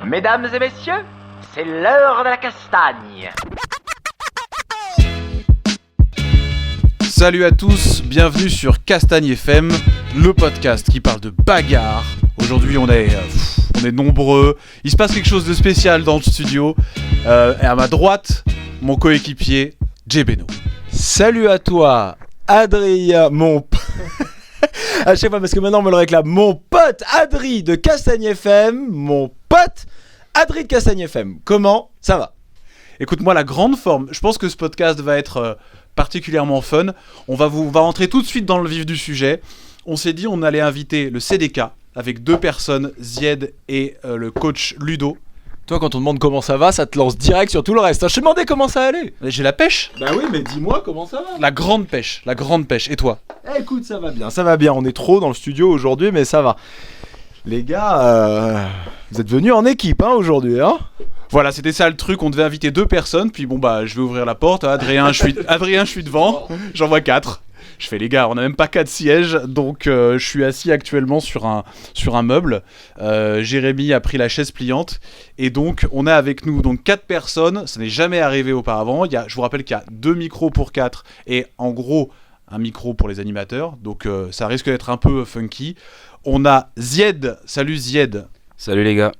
Mesdames et messieurs, c'est l'heure de la castagne. Salut à tous, bienvenue sur Castagne FM, le podcast qui parle de bagarre. Aujourd'hui on est nombreux, il se passe quelque chose de spécial dans le studio. Et à ma droite, mon coéquipier, Jay Beno. Salut à toi, Adrien, à chaque fois parce que maintenant on me le réclame, mon pote Adri de Castagne FM, mon pote Adri de Castagne FM. Comment ça va ? Écoute-moi, la grande forme, je pense que ce podcast va être particulièrement fun. On va rentrer tout de suite dans le vif du sujet. On s'est dit on allait inviter le CDK avec deux personnes, Zied et le coach Ludo. Toi quand on te demande comment ça va, ça te lance direct sur tout le reste. Je te demandais comment ça allait. J'ai la pêche. Bah oui, mais dis-moi comment ça va. La grande pêche. Et toi ? Écoute, ça va bien. On est trop dans le studio aujourd'hui, mais ça va. Les gars, vous êtes venus en équipe aujourd'hui, hein ? Voilà, c'était ça le truc, on devait inviter deux personnes, puis bon bah je vais ouvrir la porte, Adrien, je suis devant, j'en vois 4. Je fais les gars, on n'a même pas 4 sièges, donc je suis assis actuellement sur un meuble. Jérémy a pris la chaise pliante, et donc on a avec nous donc 4 personnes, ça n'est jamais arrivé auparavant. Je vous rappelle qu'il y a 2 micros pour 4, et en gros un micro pour les animateurs, donc ça risque d'être un peu funky. On a Zied, salut Zied. Salut les gars.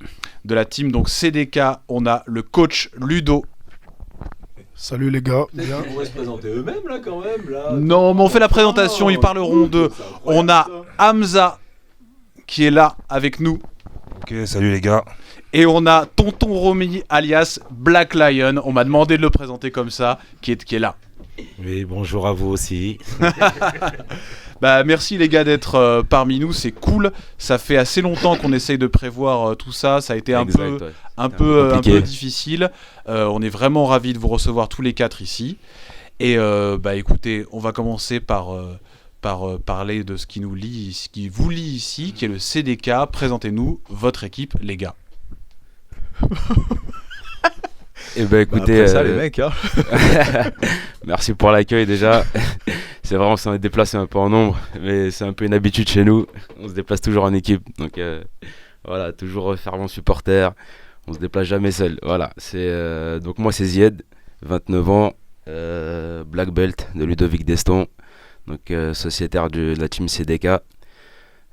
De la team donc CDK, on a le coach Ludo. Salut les gars. On pourrait se présenter eux-mêmes là quand même là. Non, mais on fait la présentation, ils parleront d'eux. On a Hamza qui est là avec nous. Ok, salut les gars. Et on a Tonton Romy alias Black Lion. On m'a demandé de le présenter comme ça, qui est là. Oui, bonjour à vous aussi. Bah merci les gars d'être parmi nous, c'est cool. Ça fait assez longtemps qu'on essaye de prévoir tout ça. Ça a été un peu difficile. On est vraiment ravis de vous recevoir tous les 4 ici. Et bah écoutez, on va commencer par parler de ce qui vous lie ici, qui est le CDK. Présentez-nous votre équipe, les gars. Et bah écoutez, après ça les mecs, hein. Merci pour l'accueil déjà. C'est vrai, on s'est déplacé un peu en nombre, mais c'est un peu une habitude chez nous. On se déplace toujours en équipe, donc voilà, toujours fervent supporter. On se déplace jamais seul. Voilà, donc moi c'est Zied, 29 ans, black belt de Ludovic Deston, donc sociétaire de la team CDK.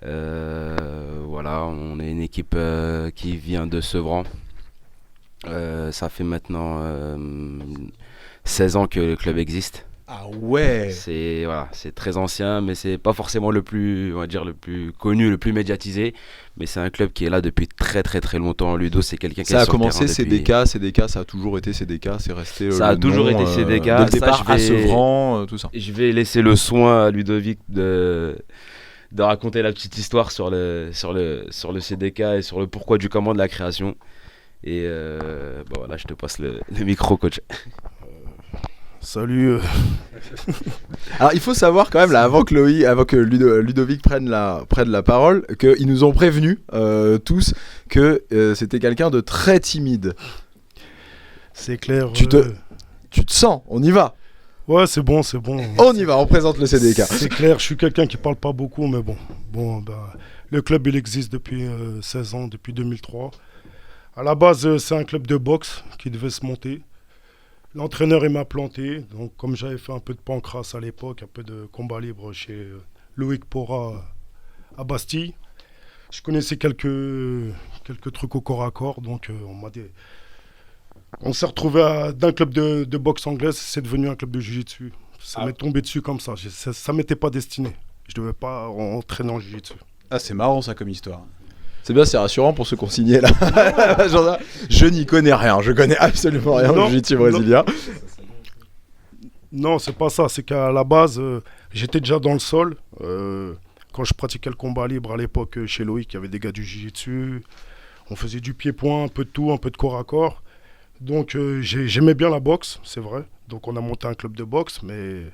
Voilà, on est une équipe qui vient de Sevran. Ça fait maintenant 16 ans que le club existe. Ah ouais. C'est très ancien, mais c'est pas forcément le plus connu, le plus médiatisé, mais c'est un club qui est là depuis très très très longtemps. Ludo, c'est quelqu'un qui ça a sur le commencé terrain CDK, ça a toujours été CDK, c'est resté ça a toujours été CDK, dès le départ à Sevran, tout ça. Je vais laisser le soin à Ludovic de raconter la petite histoire sur le CDK et sur le pourquoi du comment de la création. Et voilà, je te passe le micro, coach. Salut. Alors il faut savoir quand même là, avant que Ludovic prenne la parole, qu'ils nous ont prévenus tous que c'était quelqu'un de très timide. C'est clair. Tu te sens, on y va. Ouais, c'est bon. On y va, on présente le CDK. C'est clair, je suis quelqu'un qui parle pas beaucoup, mais bon, le club il existe depuis 16 ans, depuis 2003. À la base, c'est un club de boxe qui devait se monter. L'entraîneur il m'a planté, donc comme j'avais fait un peu de pancrace à l'époque, un peu de combat libre chez Loïc Pora à Bastille, je connaissais quelques trucs au corps à corps, donc on s'est retrouvé d'un club de boxe anglaise, c'est devenu un club de jiu-jitsu. Ça m'est tombé dessus comme ça, ça m'était pas destiné. Je devais pas entraîner en jiu-jitsu. Ah c'est marrant ça comme histoire. C'est bien, c'est rassurant pour ceux qui ont signé là. Je n'y connais rien, je connais absolument rien au jiu-jitsu brésilien. Non, c'est pas ça, c'est qu'à la base, j'étais déjà dans le sol. Quand je pratiquais le combat libre à l'époque chez Loïc, il y avait des gars du jiu-jitsu. On faisait du pied-point, un peu de tout, un peu de corps à corps. Donc j'aimais bien la boxe, c'est vrai. Donc on a monté un club de boxe, mais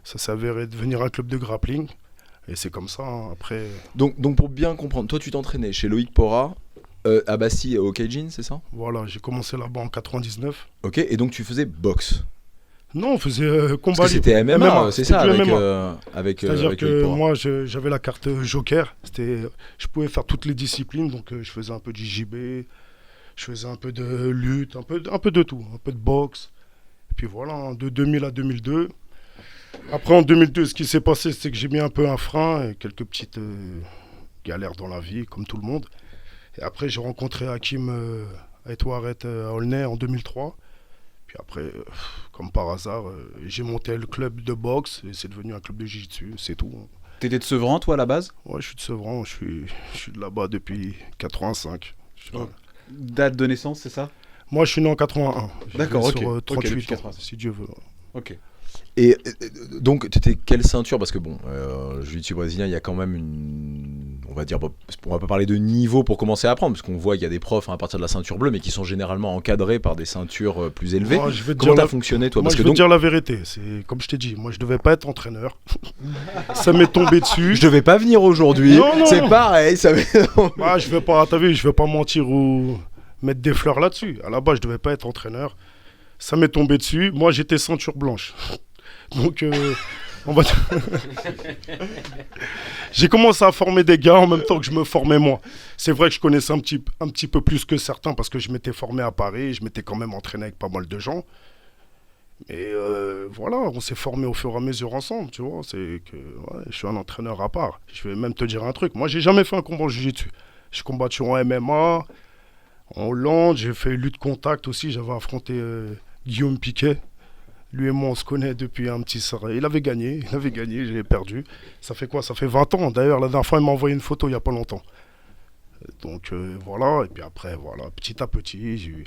ça s'avérait devenir un club de grappling. Et c'est comme ça, hein, après... Donc pour bien comprendre, toi tu t'entraînais chez Loïc Pora, à Bastille au Keijin, c'est ça ? Voilà, j'ai commencé là-bas en 99. Ok, et donc tu faisais boxe ? Non, on faisait combat Parce que libre. c'était MMA, c'est ça, c'était du avec, MMA. C'est-à-dire avec que Loïc Pora. moi, j'avais la carte Joker. Je pouvais faire toutes les disciplines. Donc, je faisais un peu de JJB, je faisais un peu de lutte, un peu de tout, un peu de boxe. Et puis voilà, hein, de 2000 à 2002. Après, en 2002, ce qui s'est passé, c'est que j'ai mis un peu un frein et quelques petites galères dans la vie, comme tout le monde. Et après, j'ai rencontré Hakim Aïtouaret à Aulnay en 2003. Puis après, comme par hasard, j'ai monté le club de boxe et c'est devenu un club de jiu-jitsu, c'est tout. T'étais de Sevran, toi, à la base? Ouais, je suis de Sevran, je suis de là-bas depuis 85. Date de naissance, c'est ça? Moi, je suis né en 81. Je D'accord, vais ok. Sur Ok, 38 depuis ans, 86. si Dieu veut. Ok. Et donc, t'étais quelle ceinture? Parce que bon, jiu-jitsu brésilien, il y a quand même on va dire, on va pas parler de niveau pour commencer à apprendre, parce qu'on voit qu'il y a des profs à partir de la ceinture bleue, mais qui sont généralement encadrés par des ceintures plus élevées. Moi, je vais te Comment dire t'as fonctionné, toi? Moi, Parce je que vais donc, te dire la vérité. C'est comme je t'ai dit, moi, je devais pas être entraîneur. Ça m'est tombé dessus. je devais pas venir aujourd'hui. Non. C'est pareil, ça. Bah, je vais pas, t'as vu, je vais pas mentir ou mettre des fleurs là-dessus. À la base, je devais pas être entraîneur. Ça m'est tombé dessus. Moi, j'étais ceinture blanche. Donc, on va j'ai commencé à former des gars en même temps que je me formais moi. C'est vrai que je connaissais un petit peu plus que certains parce que je m'étais formé à Paris, je m'étais quand même entraîné avec pas mal de gens. Mais voilà, on s'est formé au fur et à mesure ensemble, tu vois. C'est que ouais, je suis un entraîneur à part. Je vais même te dire un truc. Moi, j'ai jamais fait un combat en jiu-jitsu. J'ai combattu en MMA, en Hollande, j'ai fait lutte contact aussi. J'avais affronté Guillaume Piquet. Lui et moi, on se connaît depuis un petit serré. Il avait gagné, j'ai perdu. Ça fait quoi? Ça fait 20 ans. D'ailleurs, la dernière fois, il m'a envoyé une photo il n'y a pas longtemps. Donc voilà, et puis après, voilà, petit à petit, j'ai eu...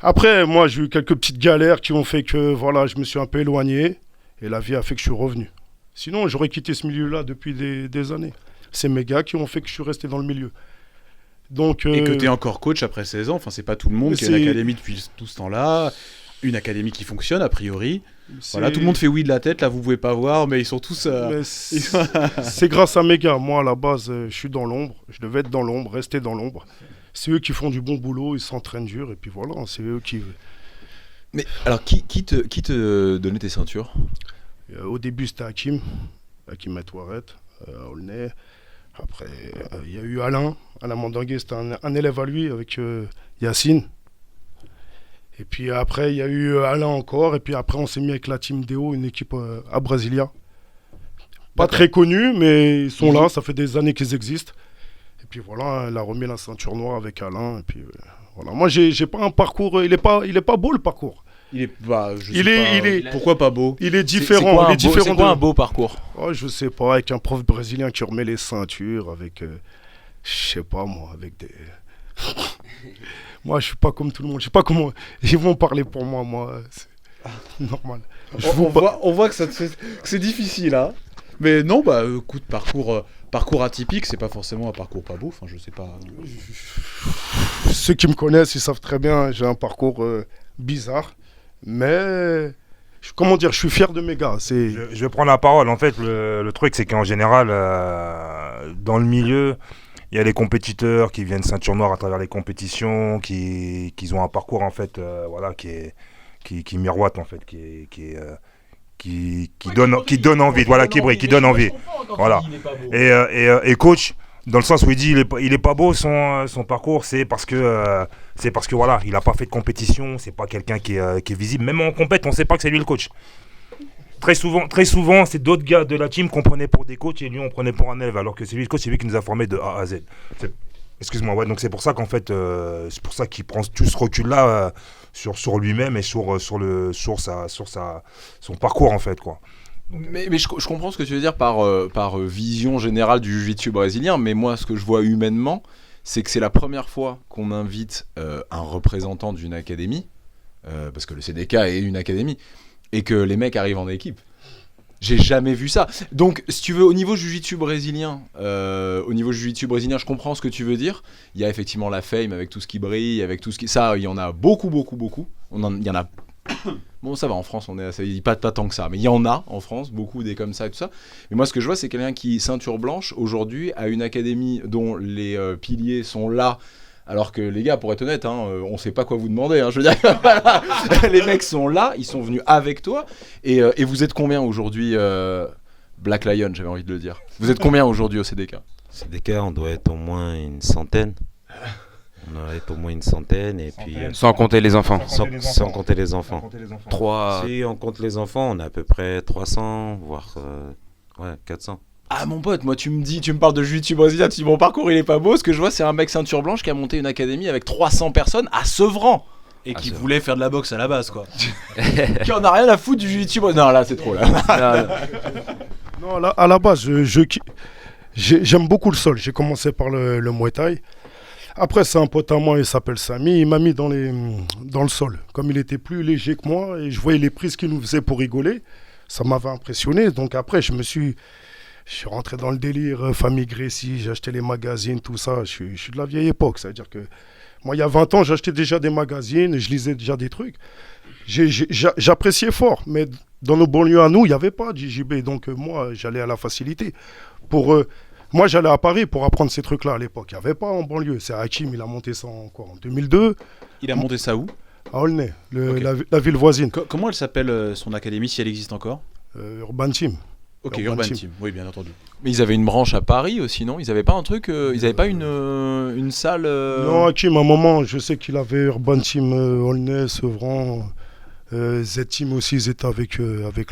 Après, moi, j'ai eu quelques petites galères qui ont fait que, voilà, je me suis un peu éloigné. Et la vie a fait que je suis revenu. Sinon, j'aurais quitté ce milieu-là depuis des années. C'est mes gars qui ont fait que je suis resté dans le milieu. Donc, Et que t'es encore coach après 16 ans, enfin c'est pas tout le monde qui a une académie depuis tout ce temps-là, une académie qui fonctionne a priori. Voilà, tout le monde fait oui de la tête, là vous pouvez pas voir, mais ils sont tous... C'est grâce à mes gars, moi à la base je suis dans l'ombre, je devais être dans l'ombre, rester dans l'ombre. C'est eux qui font du bon boulot, ils s'entraînent dur, et puis voilà, c'est eux qui... Mais alors, qui te donnait tes ceintures? Au début c'était Hakim Aïtouaret, à Aulnay. Après, il y a eu Alain Mandangué, c'était un élève à lui avec Yacine. Et puis après, il y a eu Alain encore. Et puis après, on s'est mis avec la Team Deo, une équipe à Brasilia. Pas très connue, mais ils sont là, ça fait des années qu'ils existent. Et puis voilà, elle a remis la ceinture noire avec Alain. Et puis voilà. Moi, j'ai pas un parcours, il est pas beau le parcours. Il est, bah, je Il sais est- pas, pourquoi pas beau? Il est différent. C'est quoi un beau parcours? Oh, je sais pas, avec un prof brésilien qui remet les ceintures, avec, je sais pas moi, avec des... Moi, je suis pas comme tout le monde, je sais pas comment ils vont parler pour moi, c'est normal. On voit que c'est difficile, hein. Mais non, bah écoute, parcours atypique, c'est pas forcément un parcours pas beau, enfin je sais pas. Ceux qui me connaissent, ils savent très bien, j'ai un parcours bizarre, mais... Comment dire, je suis fier de mes gars. Je vais prendre la parole. En fait, le truc, c'est qu'en général, dans le milieu, il y a les compétiteurs qui viennent ceinture noire à travers les compétitions, qui ont un parcours en fait, voilà, qui miroite en fait, qui donne envie, voilà, qui brille, qui donne envie, voilà. Et coach, dans le sens où il dit il est pas beau son parcours, c'est parce que voilà, il a pas fait de compétition, c'est pas quelqu'un qui est visible, même en compète, on sait pas que c'est lui le coach. Très souvent, c'est d'autres gars de la team qu'on prenait pour des coachs et lui on prenait pour un élève, alors que c'est lui le coach, c'est lui qui nous a formés de A à Z. Excuse-moi, ouais, donc c'est pour ça qu'en fait, c'est pour ça qu'il prend tout ce recul-là sur lui-même et sur son parcours en fait, quoi. Mais je comprends ce que tu veux dire par vision générale du jiu-jitsu brésilien, mais moi ce que je vois humainement, c'est que c'est la première fois qu'on invite un représentant d'une académie, parce que le CDK est une académie, et que les mecs arrivent en équipe. J'ai jamais vu ça. Donc, si tu veux, au niveau jiu-jitsu brésilien, je comprends ce que tu veux dire. Il y a effectivement la fame avec tout ce qui brille, avec tout ce qui... Ça, il y en a beaucoup. Il y en a... Bon, ça va, en France, on est assez... pas tant que ça, mais il y en a en France, beaucoup des comme ça et tout ça. Mais moi, ce que je vois, c'est quelqu'un qui, ceinture blanche, aujourd'hui, a une académie dont les piliers sont là, Alors que les gars, pour être honnête, on sait pas quoi vous demander. Je veux dire, voilà, les mecs sont là, ils sont venus avec toi. Et vous êtes combien aujourd'hui Black Lion, j'avais envie de le dire. Vous êtes combien aujourd'hui au CDK ? CDK, on doit être au moins une centaine. On doit être au moins une centaine. Et puis, Sans compter les enfants. sans compter les enfants. 3. Si on compte les enfants, on a à peu près 300, voire 400. Ah mon pote, moi tu me parles de jiu-jitsu brésilien, tu dis mon parcours il est pas beau. Ce que je vois, c'est un mec ceinture blanche qui a monté une académie avec 300 personnes à Sevran. Et qui voulait faire de la boxe à la base, quoi. Qui en a rien à foutre du jiu-jitsu brésilien. Non, là c'est trop là. Non, là, à la base, j'aime beaucoup le sol. J'ai commencé par le Muay Thai. Après, c'est un pote à moi, il s'appelle Samy. Il m'a mis dans le sol. Comme il était plus léger que moi, et je voyais les prises qu'il nous faisait pour rigoler, ça m'avait impressionné. Donc après, je suis rentré dans le délire, famille Gracie, j'ai acheté les magazines, tout ça. Je suis de la vieille époque. C'est-à-dire que moi, il y a 20 ans, j'achetais déjà des magazines, je lisais déjà des trucs. J'appréciais fort, mais dans nos banlieues à nous, il n'y avait pas de JJB. Donc moi, j'allais à la facilité. Moi, j'allais à Paris pour apprendre ces trucs-là à l'époque. Il n'y avait pas en banlieue. C'est Hakim, il a monté ça en 2002. Il a monté ça où ? À Aulnay, Ok. la ville voisine. Comment elle s'appelle son académie, si elle existe encore ? Urban Team. Ok, Urban Urban Team. Team. Oui, bien entendu. Mais ils avaient une branche à Paris aussi, non ? Ils avaient pas un truc ils avaient pas une salle Non, Hakim, à un moment, je sais qu'il avait Urban Team Aulnay, Sevran. Z-Team aussi, ils étaient avec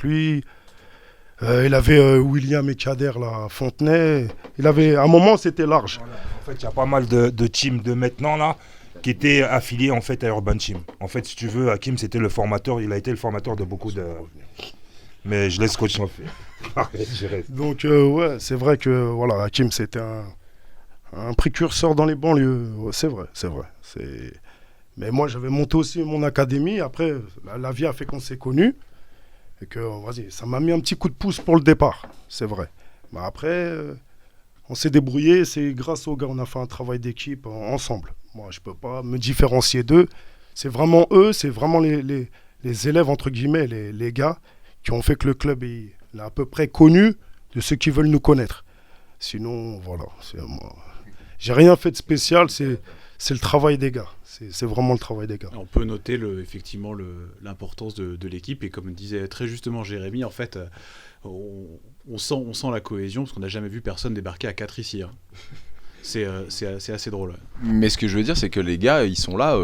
lui. Il avait William et Kader là, à Fontenay. À un moment, c'était large. En fait, il y a pas mal de teams de maintenant là qui étaient affiliés en fait à Urban Team. En fait, si tu veux, Hakim, c'était le formateur. Il a été le formateur de beaucoup de. Mais je laisse coach en fait. Arrête, je reste. Donc, ouais, c'est vrai que voilà, Hakim, c'était un précurseur dans les banlieues. Ouais, c'est vrai. Mais moi, j'avais monté aussi mon académie. Après, la vie a fait qu'on s'est connus. Et que, vas-y, ça m'a mis un petit coup de pouce pour le départ. C'est vrai. Mais après, on s'est débrouillé. C'est grâce aux gars, on a fait un travail d'équipe ensemble. Moi, je ne peux pas me différencier d'eux. C'est vraiment eux, c'est vraiment les élèves, entre guillemets, les gars qui ont fait que le club est à peu près connu de ceux qui veulent nous connaître. Sinon, voilà. J'ai rien fait de spécial. C'est le travail des gars. C'est vraiment le travail des gars. On peut noter effectivement l'importance de l'équipe, et comme disait très justement Jérémy, en fait, on sent la cohésion, parce qu'on n'a jamais vu personne débarquer à 4 ici. Hein. C'est assez drôle. Mais ce que je veux dire, c'est que les gars, ils sont là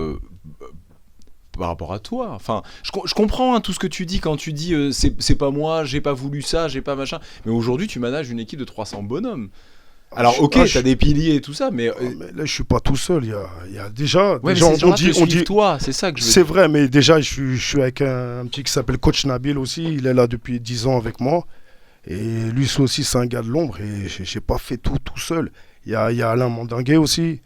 par rapport à toi. Enfin, je comprends tout ce que tu dis quand tu dis c'est pas moi, j'ai pas voulu ça, j'ai pas machin. Mais aujourd'hui, tu manages une équipe de 300 bonhommes. Alors ok, t'as des piliers et tout ça, mais mais là je suis pas tout seul. Il y a déjà, ouais, déjà on dit toi, c'est ça que je veux c'est dire. vrai, mais déjà je suis avec un petit qui s'appelle Coach Nabil aussi. Il est là depuis 10 ans avec moi, et lui aussi c'est un gars de l'ombre, et j'ai pas fait tout seul. Il y a Alain Mandinguet aussi.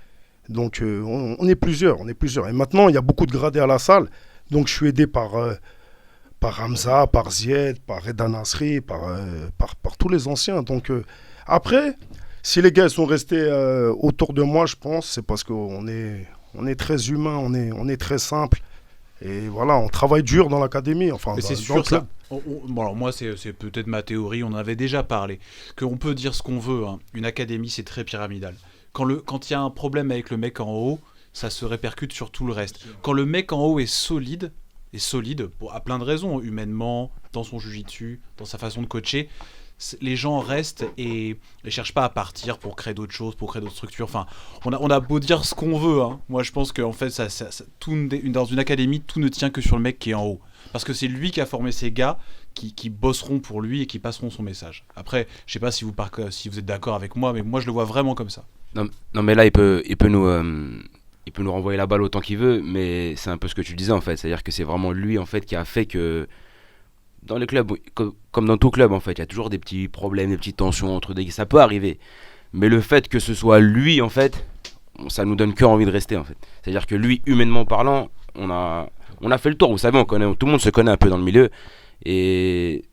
Donc on est plusieurs. Et maintenant il y a beaucoup de gradés à la salle. Donc je suis aidé par Hamza, par Zied, par Reda Nasri, par tous les anciens. Donc après. Si les gars sont restés autour de moi, je pense, c'est parce qu'on est très humain, on est très simple. Et voilà, on travaille dur dans l'académie. Enfin, c'est dans sûr le club. ça. Bon, alors moi, c'est peut-être ma théorie, on en avait déjà parlé, qu'on peut dire ce qu'on veut. Hein. Une académie, c'est très pyramidal. Quand il y a un problème avec le mec en haut, ça se répercute sur tout le reste. Quand le mec en haut est solide à plein de raisons, humainement, dans son jiu-jitsu, dans sa façon de coacher, les gens restent et ne cherchent pas à partir pour créer d'autres choses, pour créer d'autres structures. Enfin, on a beau dire ce qu'on veut. Hein. Moi, je pense qu'en fait, dans une académie, tout ne tient que sur le mec qui est en haut. Parce que c'est lui qui a formé ces gars qui bosseront pour lui et qui passeront son message. Après, je sais pas si vous êtes d'accord avec moi, mais moi, je le vois vraiment comme ça. Non, mais là, il peut nous renvoyer la balle autant qu'il veut, mais c'est un peu ce que tu disais, en fait. C'est-à-dire que c'est vraiment lui, en fait, qui a fait que dans les clubs, comme dans tout club en fait, il y a toujours des petits problèmes, des petites tensions entre des... Ça peut arriver. Mais le fait que ce soit lui en fait, ça nous donne que envie de rester en fait. C'est-à-dire que lui, humainement parlant, on a fait le tour. Vous savez, tout le monde se connaît un peu dans le milieu. Et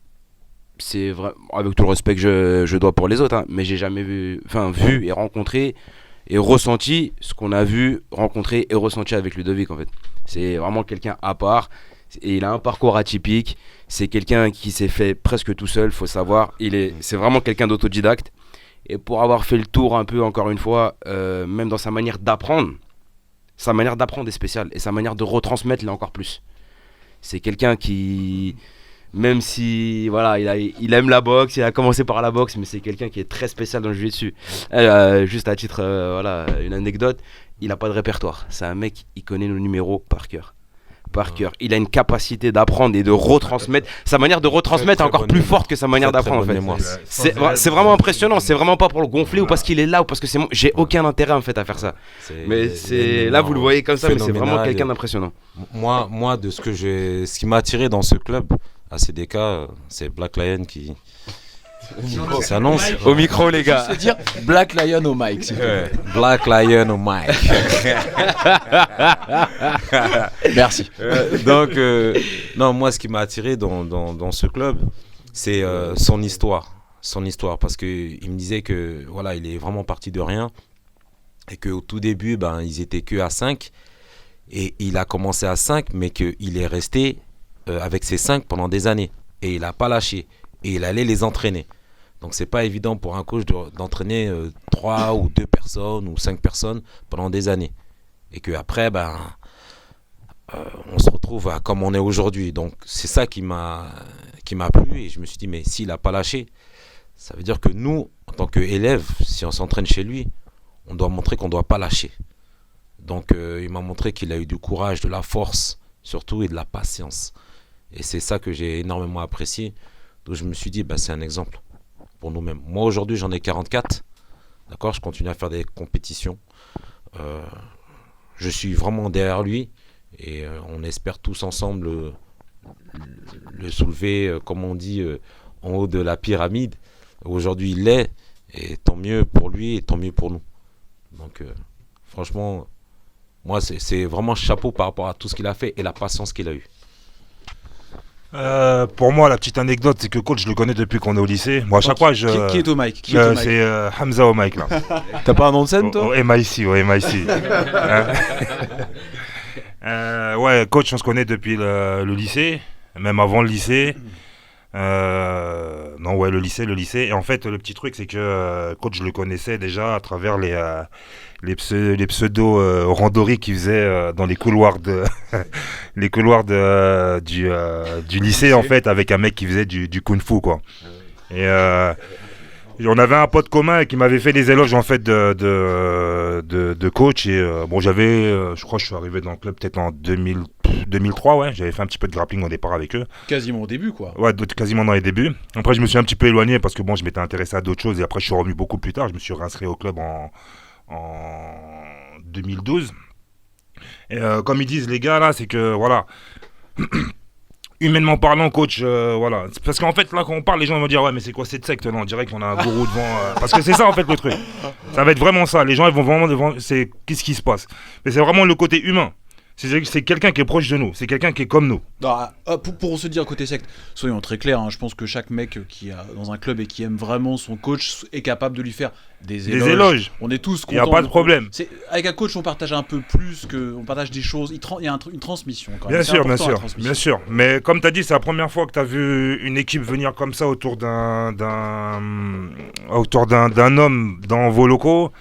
c'est vrai, avec tout le respect que je dois pour les autres, hein, mais j'ai jamais vu et rencontré et ressenti ce qu'on a vu, rencontré et ressenti avec Ludovic en fait. C'est vraiment quelqu'un à part. Et il a un parcours atypique, c'est quelqu'un qui s'est fait presque tout seul, faut savoir, c'est vraiment quelqu'un d'autodidacte, et pour avoir fait le tour un peu encore une fois, même dans sa manière d'apprendre, sa manière d'apprendre est spéciale et sa manière de retransmettre l'est encore plus. C'est quelqu'un qui, même si voilà, il aime la boxe, il a commencé par la boxe, mais c'est quelqu'un qui est très spécial dans le jiu-jitsu. Juste à titre, voilà, une anecdote, il n'a pas de répertoire. C'est un mec, il connaît nos numéros par cœur. Il a une capacité d'apprendre et de retransmettre. Sa manière de retransmettre est encore plus forte que sa manière d'apprendre en fait. C'est vraiment impressionnant. C'est vraiment pas pour le gonfler ou parce qu'il est là ou parce que c'est moi. J'ai aucun intérêt en fait à faire ça. Mais c'est là vous le voyez comme ça, mais c'est vraiment quelqu'un d'impressionnant. Moi, ce qui m'a attiré dans ce club, à CDK, c'est Black Lion qui s'annonce Au micro les gars. C'est dire Black Lion au mic. s'il te plaît. Black Lion au mic. Merci. Donc, non, moi, ce qui m'a attiré dans ce club, c'est son histoire. Son histoire, parce qu'il me disait que voilà, il est vraiment parti de rien et qu'au tout début, ils étaient que à 5 et il a commencé à 5, mais qu'il est resté avec ses 5 pendant des années et il n'a pas lâché et il allait les entraîner. Donc, c'est pas évident pour un coach d'entraîner 3 ou 2 personnes ou 5 personnes pendant des années et qu'après, on se retrouve comme on est aujourd'hui. Donc c'est ça qui m'a plu et je me suis dit mais s'il n'a pas lâché, ça veut dire que nous en tant qu'élèves, si on s'entraîne chez lui, on doit montrer qu'on ne doit pas lâcher. Donc il m'a montré qu'il a eu du courage, de la force surtout et de la patience. Et c'est ça que j'ai énormément apprécié. Donc je me suis dit c'est un exemple pour nous-mêmes. Moi aujourd'hui j'en ai 44, d'accord, je continue à faire des compétitions. Je suis vraiment derrière lui. Et on espère tous ensemble le soulever, comme on dit, en haut de la pyramide. Aujourd'hui, il l'est, et tant mieux pour lui et tant mieux pour nous. Donc, franchement, moi, c'est vraiment chapeau par rapport à tout ce qu'il a fait et la patience qu'il a eue. Pour moi, la petite anecdote, c'est que coach, je le connais depuis qu'on est au lycée. Moi, à chaque fois, Qui est au mic c'est Hamza au mic, là. T'as pas un nom de scène, toi? Au MIC. Ouais, coach, on se connaît depuis le lycée, même avant le lycée. Le lycée. Et en fait, le petit truc, c'est que coach, je le connaissais déjà à travers les pseudo randonnées qu'il faisait dans les couloirs du lycée, en fait, avec un mec qui faisait du kung-fu, quoi. Et on avait un pote commun qui m'avait fait des éloges en fait de coach et je crois que je suis arrivé dans le club peut-être en 2003, ouais, j'avais fait un petit peu de grappling au départ avec eux. Quasiment au début quoi. Ouais, quasiment dans les débuts. Après je me suis un petit peu éloigné parce que je m'étais intéressé à d'autres choses et après je suis revenu beaucoup plus tard, je me suis réinscrit au club en 2012. Et comme ils disent les gars là, c'est que voilà. Humainement parlant, coach, voilà. Parce qu'en fait, là, quand on parle, les gens vont dire ouais, mais c'est quoi cette secte là? On dirait qu'on a un gourou devant. Parce que c'est ça, en fait, le truc. Ça va être vraiment ça. Les gens, ils vont vraiment devant. Qu'est-ce qui se passe? Mais c'est vraiment le côté humain. C'est quelqu'un qui est proche de nous. C'est quelqu'un qui est comme nous. Pour se dire côté secte, soyons très clairs, hein, je pense que chaque mec qui est dans un club et qui aime vraiment son coach est capable de lui faire des éloges. On est tous contents. Il n'y a pas de problème. Avec un coach, on partage un peu plus, on partage des choses. Il y a une transmission quand même. Bien sûr. Mais comme tu as dit, c'est la première fois que tu as vu une équipe venir comme ça autour d'un homme dans vos locaux.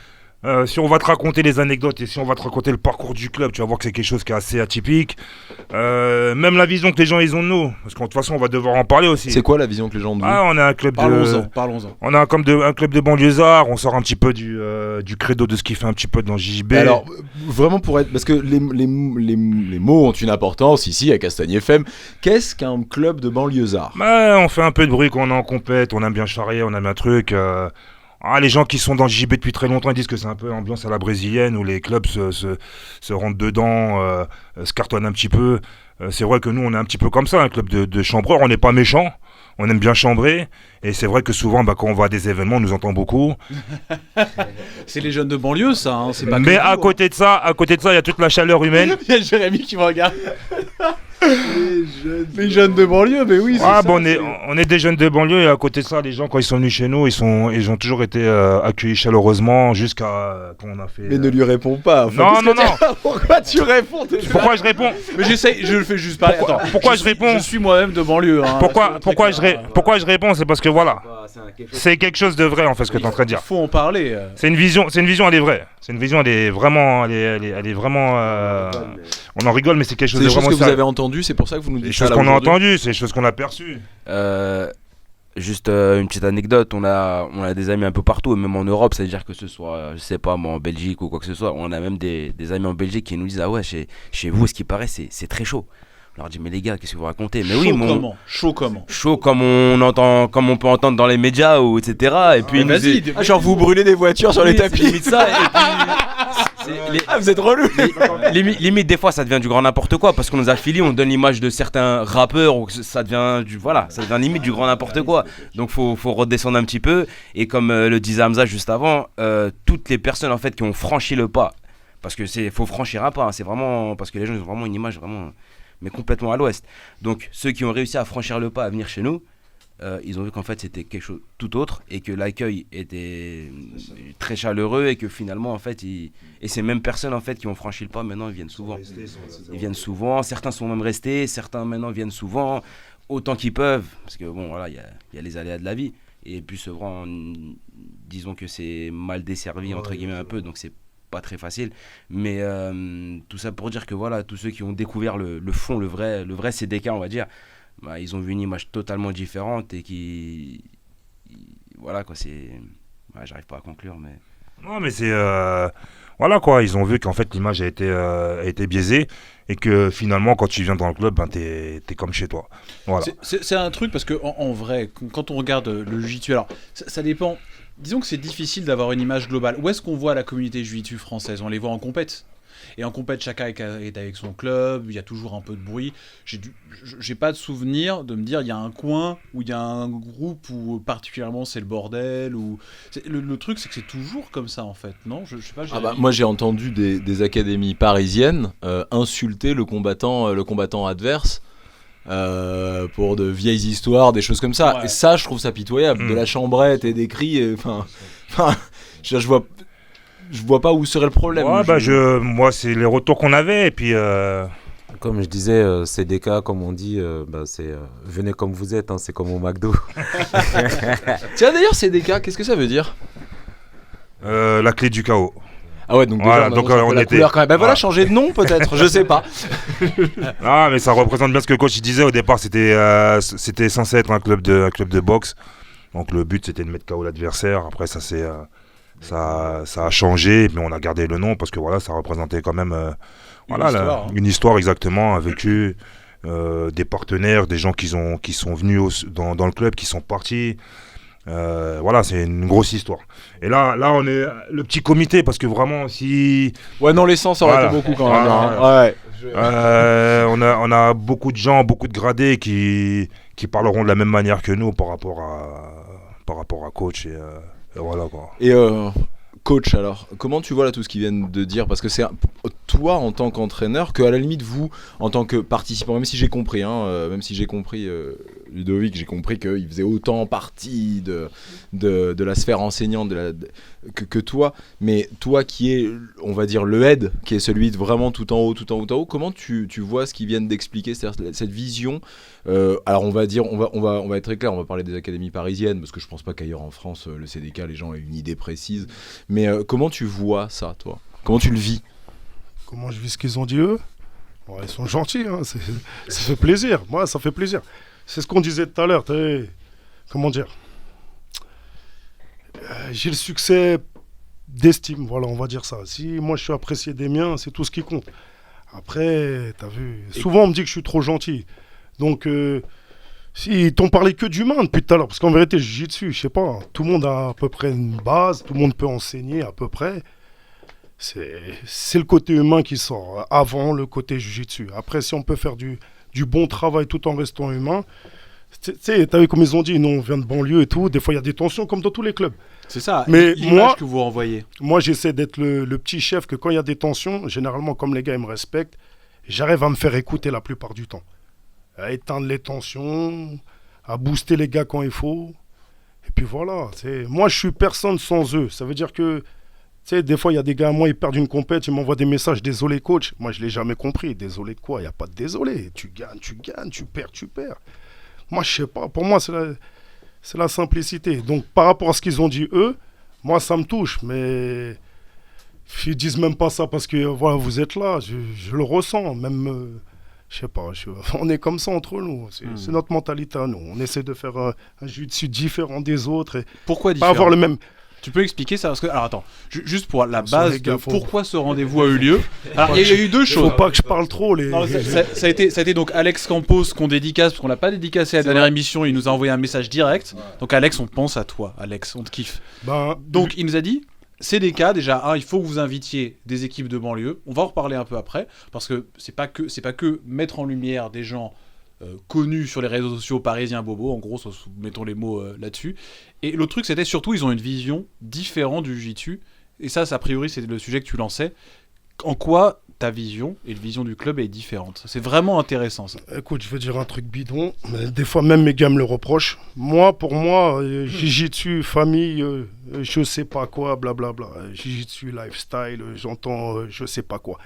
Si on va te raconter les anecdotes et si on va te raconter le parcours du club, tu vas voir que c'est quelque chose qui est assez atypique. Même la vision que les gens ils ont de nous, parce que de toute façon on va devoir en parler aussi. C'est quoi la vision que les gens ont de vous? On a un club Parlons-en. On a un club de banlieusards, on sort un petit peu du credo de ce qu'il fait un petit peu dans JJB. Alors, vraiment pour être... Parce que les mots ont une importance ici à Castagne FM. Qu'est-ce qu'un club de banlieusards? On fait un peu de bruit quand on est en compète, on aime bien charrier, on aime un truc... les gens qui sont dans le JB depuis très longtemps ils disent que c'est un peu ambiance à la brésilienne où les clubs se rentrent dedans, se cartonnent un petit peu. C'est vrai que nous on est un petit peu comme ça, un club de chambreurs, on n'est pas méchants, on aime bien chambrer et c'est vrai que souvent quand on va à des événements on nous entend beaucoup. C'est les jeunes de banlieue ça, hein, c'est pas. Mais à côté de ça il y a toute la chaleur humaine. Il y a Jérémy qui me regarde. Les jeunes de banlieue, mais oui. On est des jeunes de banlieue et à côté de ça, les gens quand ils sont venus chez nous, ils ont toujours été accueillis chaleureusement jusqu'à quand on a fait. Mais ne lui réponds pas. Non. Pourquoi tu réponds déjà? Pourquoi je réponds? Mais j'essaye, je le fais juste parler. Pourquoi je réponds? Je suis moi-même de banlieue. Hein, pourquoi je réponds? C'est parce que voilà. C'est quelque chose de vrai en fait ce que tu es en train de Il dire. faut en parler. C'est une vision, elle est vraie. C'est une vision, elle est vraiment, elle est vraiment. On en rigole, mais c'est quelque chose C'est de des choses vraiment que vous sérieux. avez entendues, c'est pour ça que vous nous Des dites choses ça là qu'on a aujourd'hui. entendues, c'est des choses qu'on a perçues. Juste une petite anecdote, on a des amis un peu partout, même en Europe, c'est-à-dire que ce soit, je sais pas, moi, en Belgique ou quoi que ce soit, on a même des amis en Belgique qui nous disent, ah ouais, chez vous, ce qui paraît, c'est très chaud. On leur dit, mais les gars, qu'est-ce que vous racontez? Mais oui, Chaud comment chaud comme on peut entendre dans les médias, ou etc. Et puis, il nous vas-y. dit- Ah, genre vous brûlez des voitures sur les Oui, c'est tapis. limite ça, et puis, Ah, vous êtes relou. limite des fois ça devient du grand n'importe quoi parce qu'on nous affilie, on donne l'image de certains rappeurs ou que ça devient ça devient limite du grand n'importe quoi. Donc faut redescendre un petit peu et comme le disait Hamza juste avant, toutes les personnes en fait qui ont franchi le pas, parce que faut franchir un pas, hein, c'est vraiment parce que les gens ils ont vraiment une image vraiment mais complètement à l'ouest. Donc ceux qui ont réussi à franchir le pas à venir chez nous, ils ont vu qu'en fait c'était quelque chose tout autre et que l'accueil était très chaleureux et que finalement en fait et ces mêmes personnes en fait qui ont franchi le pas maintenant ils viennent souvent. Ils viennent souvent, certains sont même restés, certains maintenant viennent souvent autant qu'ils peuvent parce que bon voilà il y a les aléas de la vie et puis Sevran disons que c'est mal desservi entre guillemets un peu donc c'est pas très facile mais tout ça pour dire que voilà tous ceux qui ont découvert le fond le vrai CDK on va dire. Bah, ils ont vu une image totalement différente et voilà quoi, c'est. Ouais, j'arrive pas à conclure, mais. Non, mais c'est. Voilà quoi, ils ont vu qu'en fait l'image a été biaisée et que finalement quand tu viens dans le club, ben, t'es comme chez toi. Voilà. C'est un truc parce que en vrai, quand on regarde le jiu-jitsu, alors ça dépend. Disons que c'est difficile d'avoir une image globale. Où est-ce qu'on voit la communauté jiu-jitsu française? On les voit en compète. Et en compète, chacun est avec son club, il y a toujours un peu de bruit. J'ai pas de souvenir de me dire il y a un coin où il y a un groupe où particulièrement c'est le bordel. Le truc c'est que c'est toujours comme ça en fait, non? Je sais pas. Moi j'ai entendu des académies parisiennes insulter le combattant adverse. Pour de vieilles histoires, des choses comme ça. Ouais. Et ça, je trouve ça pitoyable. De la chambrette et des cris. Enfin, je vois pas où serait le problème. Ouais, moi c'est les retours qu'on avait et puis. Comme je disais, CDK, comme on dit, c'est venez comme vous êtes, hein, c'est comme au McDo. Tiens, d'ailleurs, CDK, qu'est-ce que ça veut dire? La clé du chaos. Ah ouais, donc Voilà, déjà, donc, on on la était- couleur quand même. Bah voilà, voilà. changer de nom peut-être, je sais pas. Ah, mais ça représente bien ce que le coach il disait au départ. C'était censé être un club de boxe. Donc le but c'était de mettre KO l'adversaire. Après ça a changé, mais on a gardé le nom parce que voilà, ça représentait quand même une histoire exactement, un vécu, des partenaires, des gens qui sont venus dans le club, qui sont partis. Voilà, c'est une grosse histoire. Et là, on est le petit comité parce que vraiment, si Ouais, non, l'essence aurait Voilà. été beaucoup quand même. Voilà. hein. Ouais. on a beaucoup de gens, beaucoup de gradés qui parleront de la même manière que nous par rapport à coach et voilà quoi. Et coach, alors, comment tu vois là tout ce qu'ils viennent de dire? Parce que c'est toi en tant qu'entraîneur, que à la limite vous en tant que participant, même si j'ai compris, Ludovic, j'ai compris qu'il faisait autant partie de la sphère enseignante que toi, mais toi qui est, on va dire, le head, qui est celui de vraiment tout en haut, comment tu vois ce qu'ils viennent d'expliquer, c'est-à-dire cette vision? Alors on va dire, on va être très clair, on va parler des académies parisiennes, parce que je pense pas qu'ailleurs en France, le CDK, les gens aient une idée précise, mais comment tu vois ça, toi? Comment tu le vis? Comment je vis ce qu'ils ont dit eux? Ouais, ils sont gentils, hein, ça fait plaisir. Moi, ça fait plaisir. C'est ce qu'on disait tout à l'heure. Comment dire? J'ai le succès d'estime, voilà, on va dire ça. Si moi je suis apprécié des miens, c'est tout ce qui compte. Après, t'as vu, souvent on me dit que je suis trop gentil. Donc, si t'ont parlé que d'humain depuis tout à l'heure, parce qu'en vérité, je gis dessus, je sais pas. Tout le monde a à peu près une base, tout le monde peut enseigner à peu près. C'est le côté humain qui sort avant le côté jujitsu. Après, si on peut faire du bon travail tout en restant humain, tu sais, t'as vu comme ils ont dit, nous on vient de banlieue et tout, des fois il y a des tensions comme dans tous les clubs. C'est ça. Mais l'image moi- que vous renvoyez. Moi, j'essaie d'être le petit chef que quand il y a des tensions, généralement, comme les gars ils me respectent, j'arrive à me faire écouter la plupart du temps. À éteindre les tensions, à booster les gars quand il faut. Et puis voilà, moi je suis personne sans eux. Ça veut dire que, tu sais, des fois il y a des gars à moi, ils perdent une compète, ils m'envoient des messages, désolé coach. Moi je l'ai jamais compris, désolé de quoi? Il n'y a pas de désolé. Tu gagnes, tu perds. Moi je sais pas, pour moi C'est la simplicité. Donc, par rapport à ce qu'ils ont dit, eux, moi, ça me touche. Mais ils disent même pas ça parce que voilà, vous êtes là. Je le ressens. Même, je sais pas, on est comme ça entre nous. C'est notre mentalité à nous. On essaie de faire un jiu-jitsu différent des autres et Pourquoi pas différent? avoir le même. Tu peux expliquer ça? Parce que, alors attends, juste pour la Attention, base les gars, de faut- pourquoi ce rendez-vous a eu lieu. Alors, il y a eu deux Faut choses. pas que je parle trop. Non, ça a été donc Alex Campos qu'on dédicace, parce qu'on l'a pas dédicacé à la dernière émission, il nous a envoyé un message direct. Donc Alex, on pense à toi, Alex, on te kiffe. Ben, Donc il nous a dit, CDK, déjà, il faut que vous invitiez des équipes de banlieue. On va en reparler un peu après, parce que c'est pas que mettre en lumière des gens connus sur les réseaux sociaux parisiens bobos, en gros, mettons les mots là-dessus. Et l'autre truc, c'était surtout, ils ont une vision différente du jiu-jitsu. Et ça, a priori, c'est le sujet que tu lançais. En quoi ta vision et la vision du club est différente? C'est vraiment intéressant, ça. Écoute, je vais dire un truc bidon, mais des fois même mes gars me le reprochent. Pour moi, jiu-jitsu, famille, je sais pas quoi, blablabla. Jiu-jitsu, lifestyle, j'entends je sais pas quoi.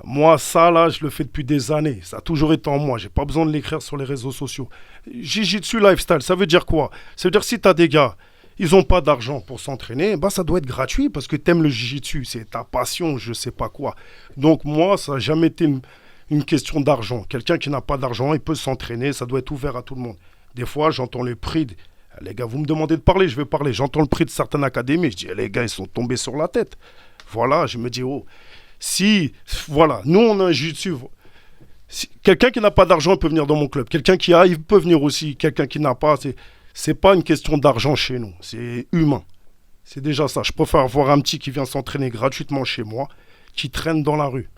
Moi, ça là, je le fais depuis des années. Ça a toujours été en moi. J'ai pas besoin de l'écrire sur les réseaux sociaux. Jiu-jitsu, lifestyle, ça veut dire quoi? Ça veut dire si tu as des gars, ils ont pas d'argent pour s'entraîner, bah ça doit être gratuit parce que t'aimes le jiu-jitsu, c'est ta passion, je sais pas quoi. Donc moi, ça n'a jamais été une question d'argent. Quelqu'un qui n'a pas d'argent, il peut s'entraîner, ça doit être ouvert à tout le monde. Des fois, j'entends le prix. Les gars, vous me demandez de parler, je vais parler. J'entends le prix de certaines académies, je dis, les gars, ils sont tombés sur la tête. Voilà, je me dis, oh, voilà, nous on a un jiu-jitsu. Quelqu'un qui n'a pas d'argent peut venir dans mon club. Quelqu'un qui a, il peut venir aussi. Quelqu'un qui n'a pas, c'est pas une question d'argent chez nous. C'est humain. C'est déjà ça. Je préfère voir un petit qui vient s'entraîner gratuitement chez moi, qui traîne dans la rue.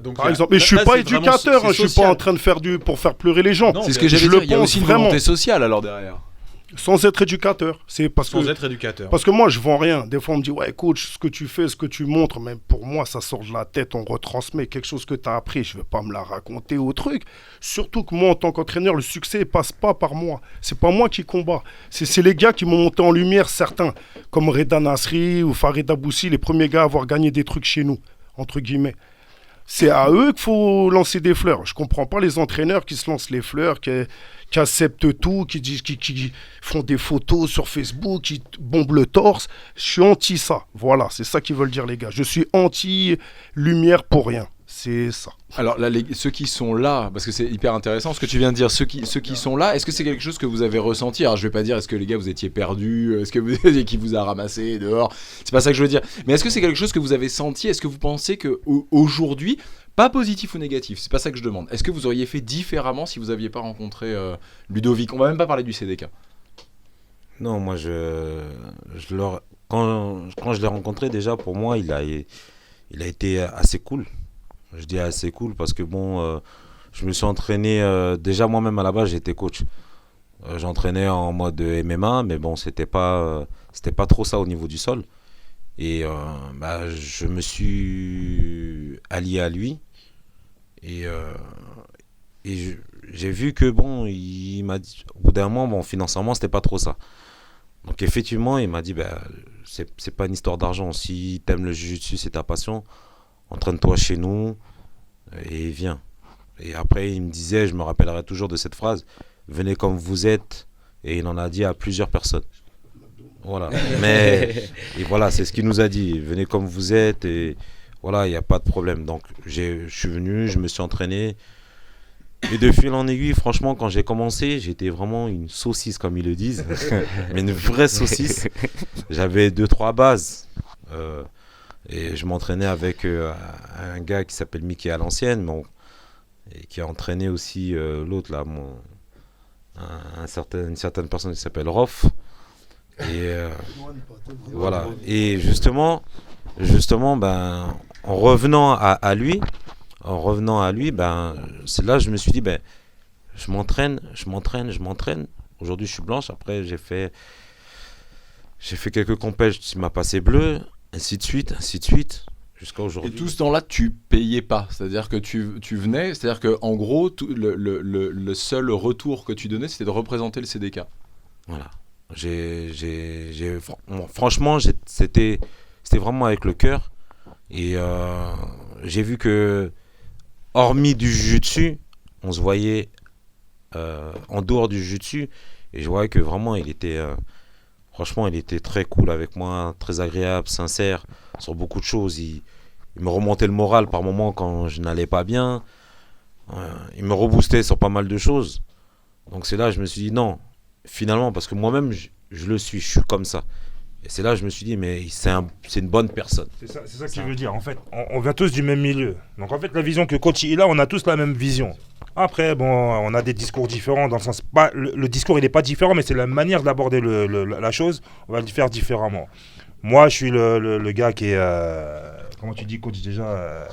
Donc, Par exemple, mais je suis pas éducateur, je suis pas en train de faire pour faire pleurer les gens. Non, C'est ce que je j'allais le dire. Il y a pense aussi une vraiment. volonté sociale alors derrière. Sans être éducateur. C'est parce sans que être éducateur. Parce que moi, je vends rien. Des fois, on me dit, ouais, coach, ce que tu fais, ce que tu montres, mais pour moi, ça sort de la tête. On retransmet quelque chose que tu as appris. Je ne vais pas me la raconter au truc. Surtout que moi, en tant qu'entraîneur, le succès ne passe pas par moi. C'est pas moi qui combat. C'est les gars qui m'ont monté en lumière, certains, comme Reda Nasri ou Farid Aboussi, les premiers gars à avoir gagné des trucs chez nous, entre guillemets. C'est à eux qu'il faut lancer des fleurs. Je comprends pas les entraîneurs qui se lancent les fleurs, qui acceptent tout, qui font des photos sur Facebook, qui bombent le torse. Je suis anti ça. Voilà, c'est ça qu'ils veulent dire les gars. Je suis anti lumière pour rien. C'est ça. Alors là, ceux qui sont là, parce que c'est hyper intéressant ce que tu viens de dire, ceux qui sont là, est-ce que c'est quelque chose que vous avez ressenti? Alors je vais pas dire est-ce que les gars vous étiez perdus, est-ce que vous qui vous a ramassé dehors, c'est pas ça que je veux dire. Mais est-ce que c'est quelque chose que vous avez senti? Est-ce que vous pensez que aujourd'hui, pas positif ou négatif, c'est pas ça que je demande. Est-ce que vous auriez fait différemment si vous aviez pas rencontré Ludovic? On va même pas parler du CDK. Non, moi, quand je l'ai rencontré, déjà, pour moi, il a été assez cool. Je dis assez cool parce que, bon, je me suis entraîné... déjà, moi-même, à la base, j'étais coach. J'entraînais en mode MMA, mais bon, c'était pas trop ça au niveau du sol. Et je me suis allié à lui. Et j'ai vu que, bon, il m'a dit, au bout d'un moment, bon, financièrement, c'était pas trop ça. Donc, effectivement, il m'a dit, c'est pas une histoire d'argent. Si t'aimes le jiu-jitsu, c'est ta passion, entraîne-toi chez nous et viens. Et après, il me disait, je me rappellerai toujours de cette phrase, venez comme vous êtes. Et il en a dit à plusieurs personnes. Voilà. Et voilà, c'est ce qu'il nous a dit. Venez comme vous êtes et voilà, il n'y a pas de problème. Donc, je suis venu, je me suis entraîné. Et de fil en aiguille, franchement, quand j'ai commencé, j'étais vraiment une saucisse, comme ils le disent. Mais une vraie saucisse. J'avais 2-3 bases. Et je m'entraînais avec un gars qui s'appelle Mickey à l'ancienne, et qui a entraîné aussi l'autre, là, une certaine personne qui s'appelle Rof. Et voilà. Et justement, en revenant à lui, c'est là que je me suis dit, je m'entraîne. Aujourd'hui, je suis blanche. Après, j'ai fait quelques compètes, tu m'as passé bleu, ainsi de suite, jusqu'à aujourd'hui. Et tout ce temps-là, tu payais pas, c'est-à-dire que tu venais, c'est-à-dire que en gros, le seul retour que tu donnais, c'était de représenter le CDK. Voilà. Franchement, c'était vraiment avec le cœur. Et j'ai vu que, hormis du jiu-jitsu, on se voyait en dehors du jiu-jitsu. Et je voyais que vraiment, franchement, il était très cool avec moi, très agréable, sincère sur beaucoup de choses. Il me remontait le moral par moments quand je n'allais pas bien. Il me reboostait sur pas mal de choses. Donc c'est là que je me suis dit non, finalement, parce que moi-même, je le suis, je suis comme ça. Et c'est là que je me suis dit, mais c'est une bonne personne. C'est ça qu'il veut dire. En fait, on vient tous du même milieu. Donc en fait, la vision que coach il a, on a tous la même vision. Après, bon, on a des discours différents dans le sens... le discours, il n'est pas différent, mais c'est la manière d'aborder la chose. On va le faire différemment. Moi, je suis le gars qui est... comment tu dis, coach, déjà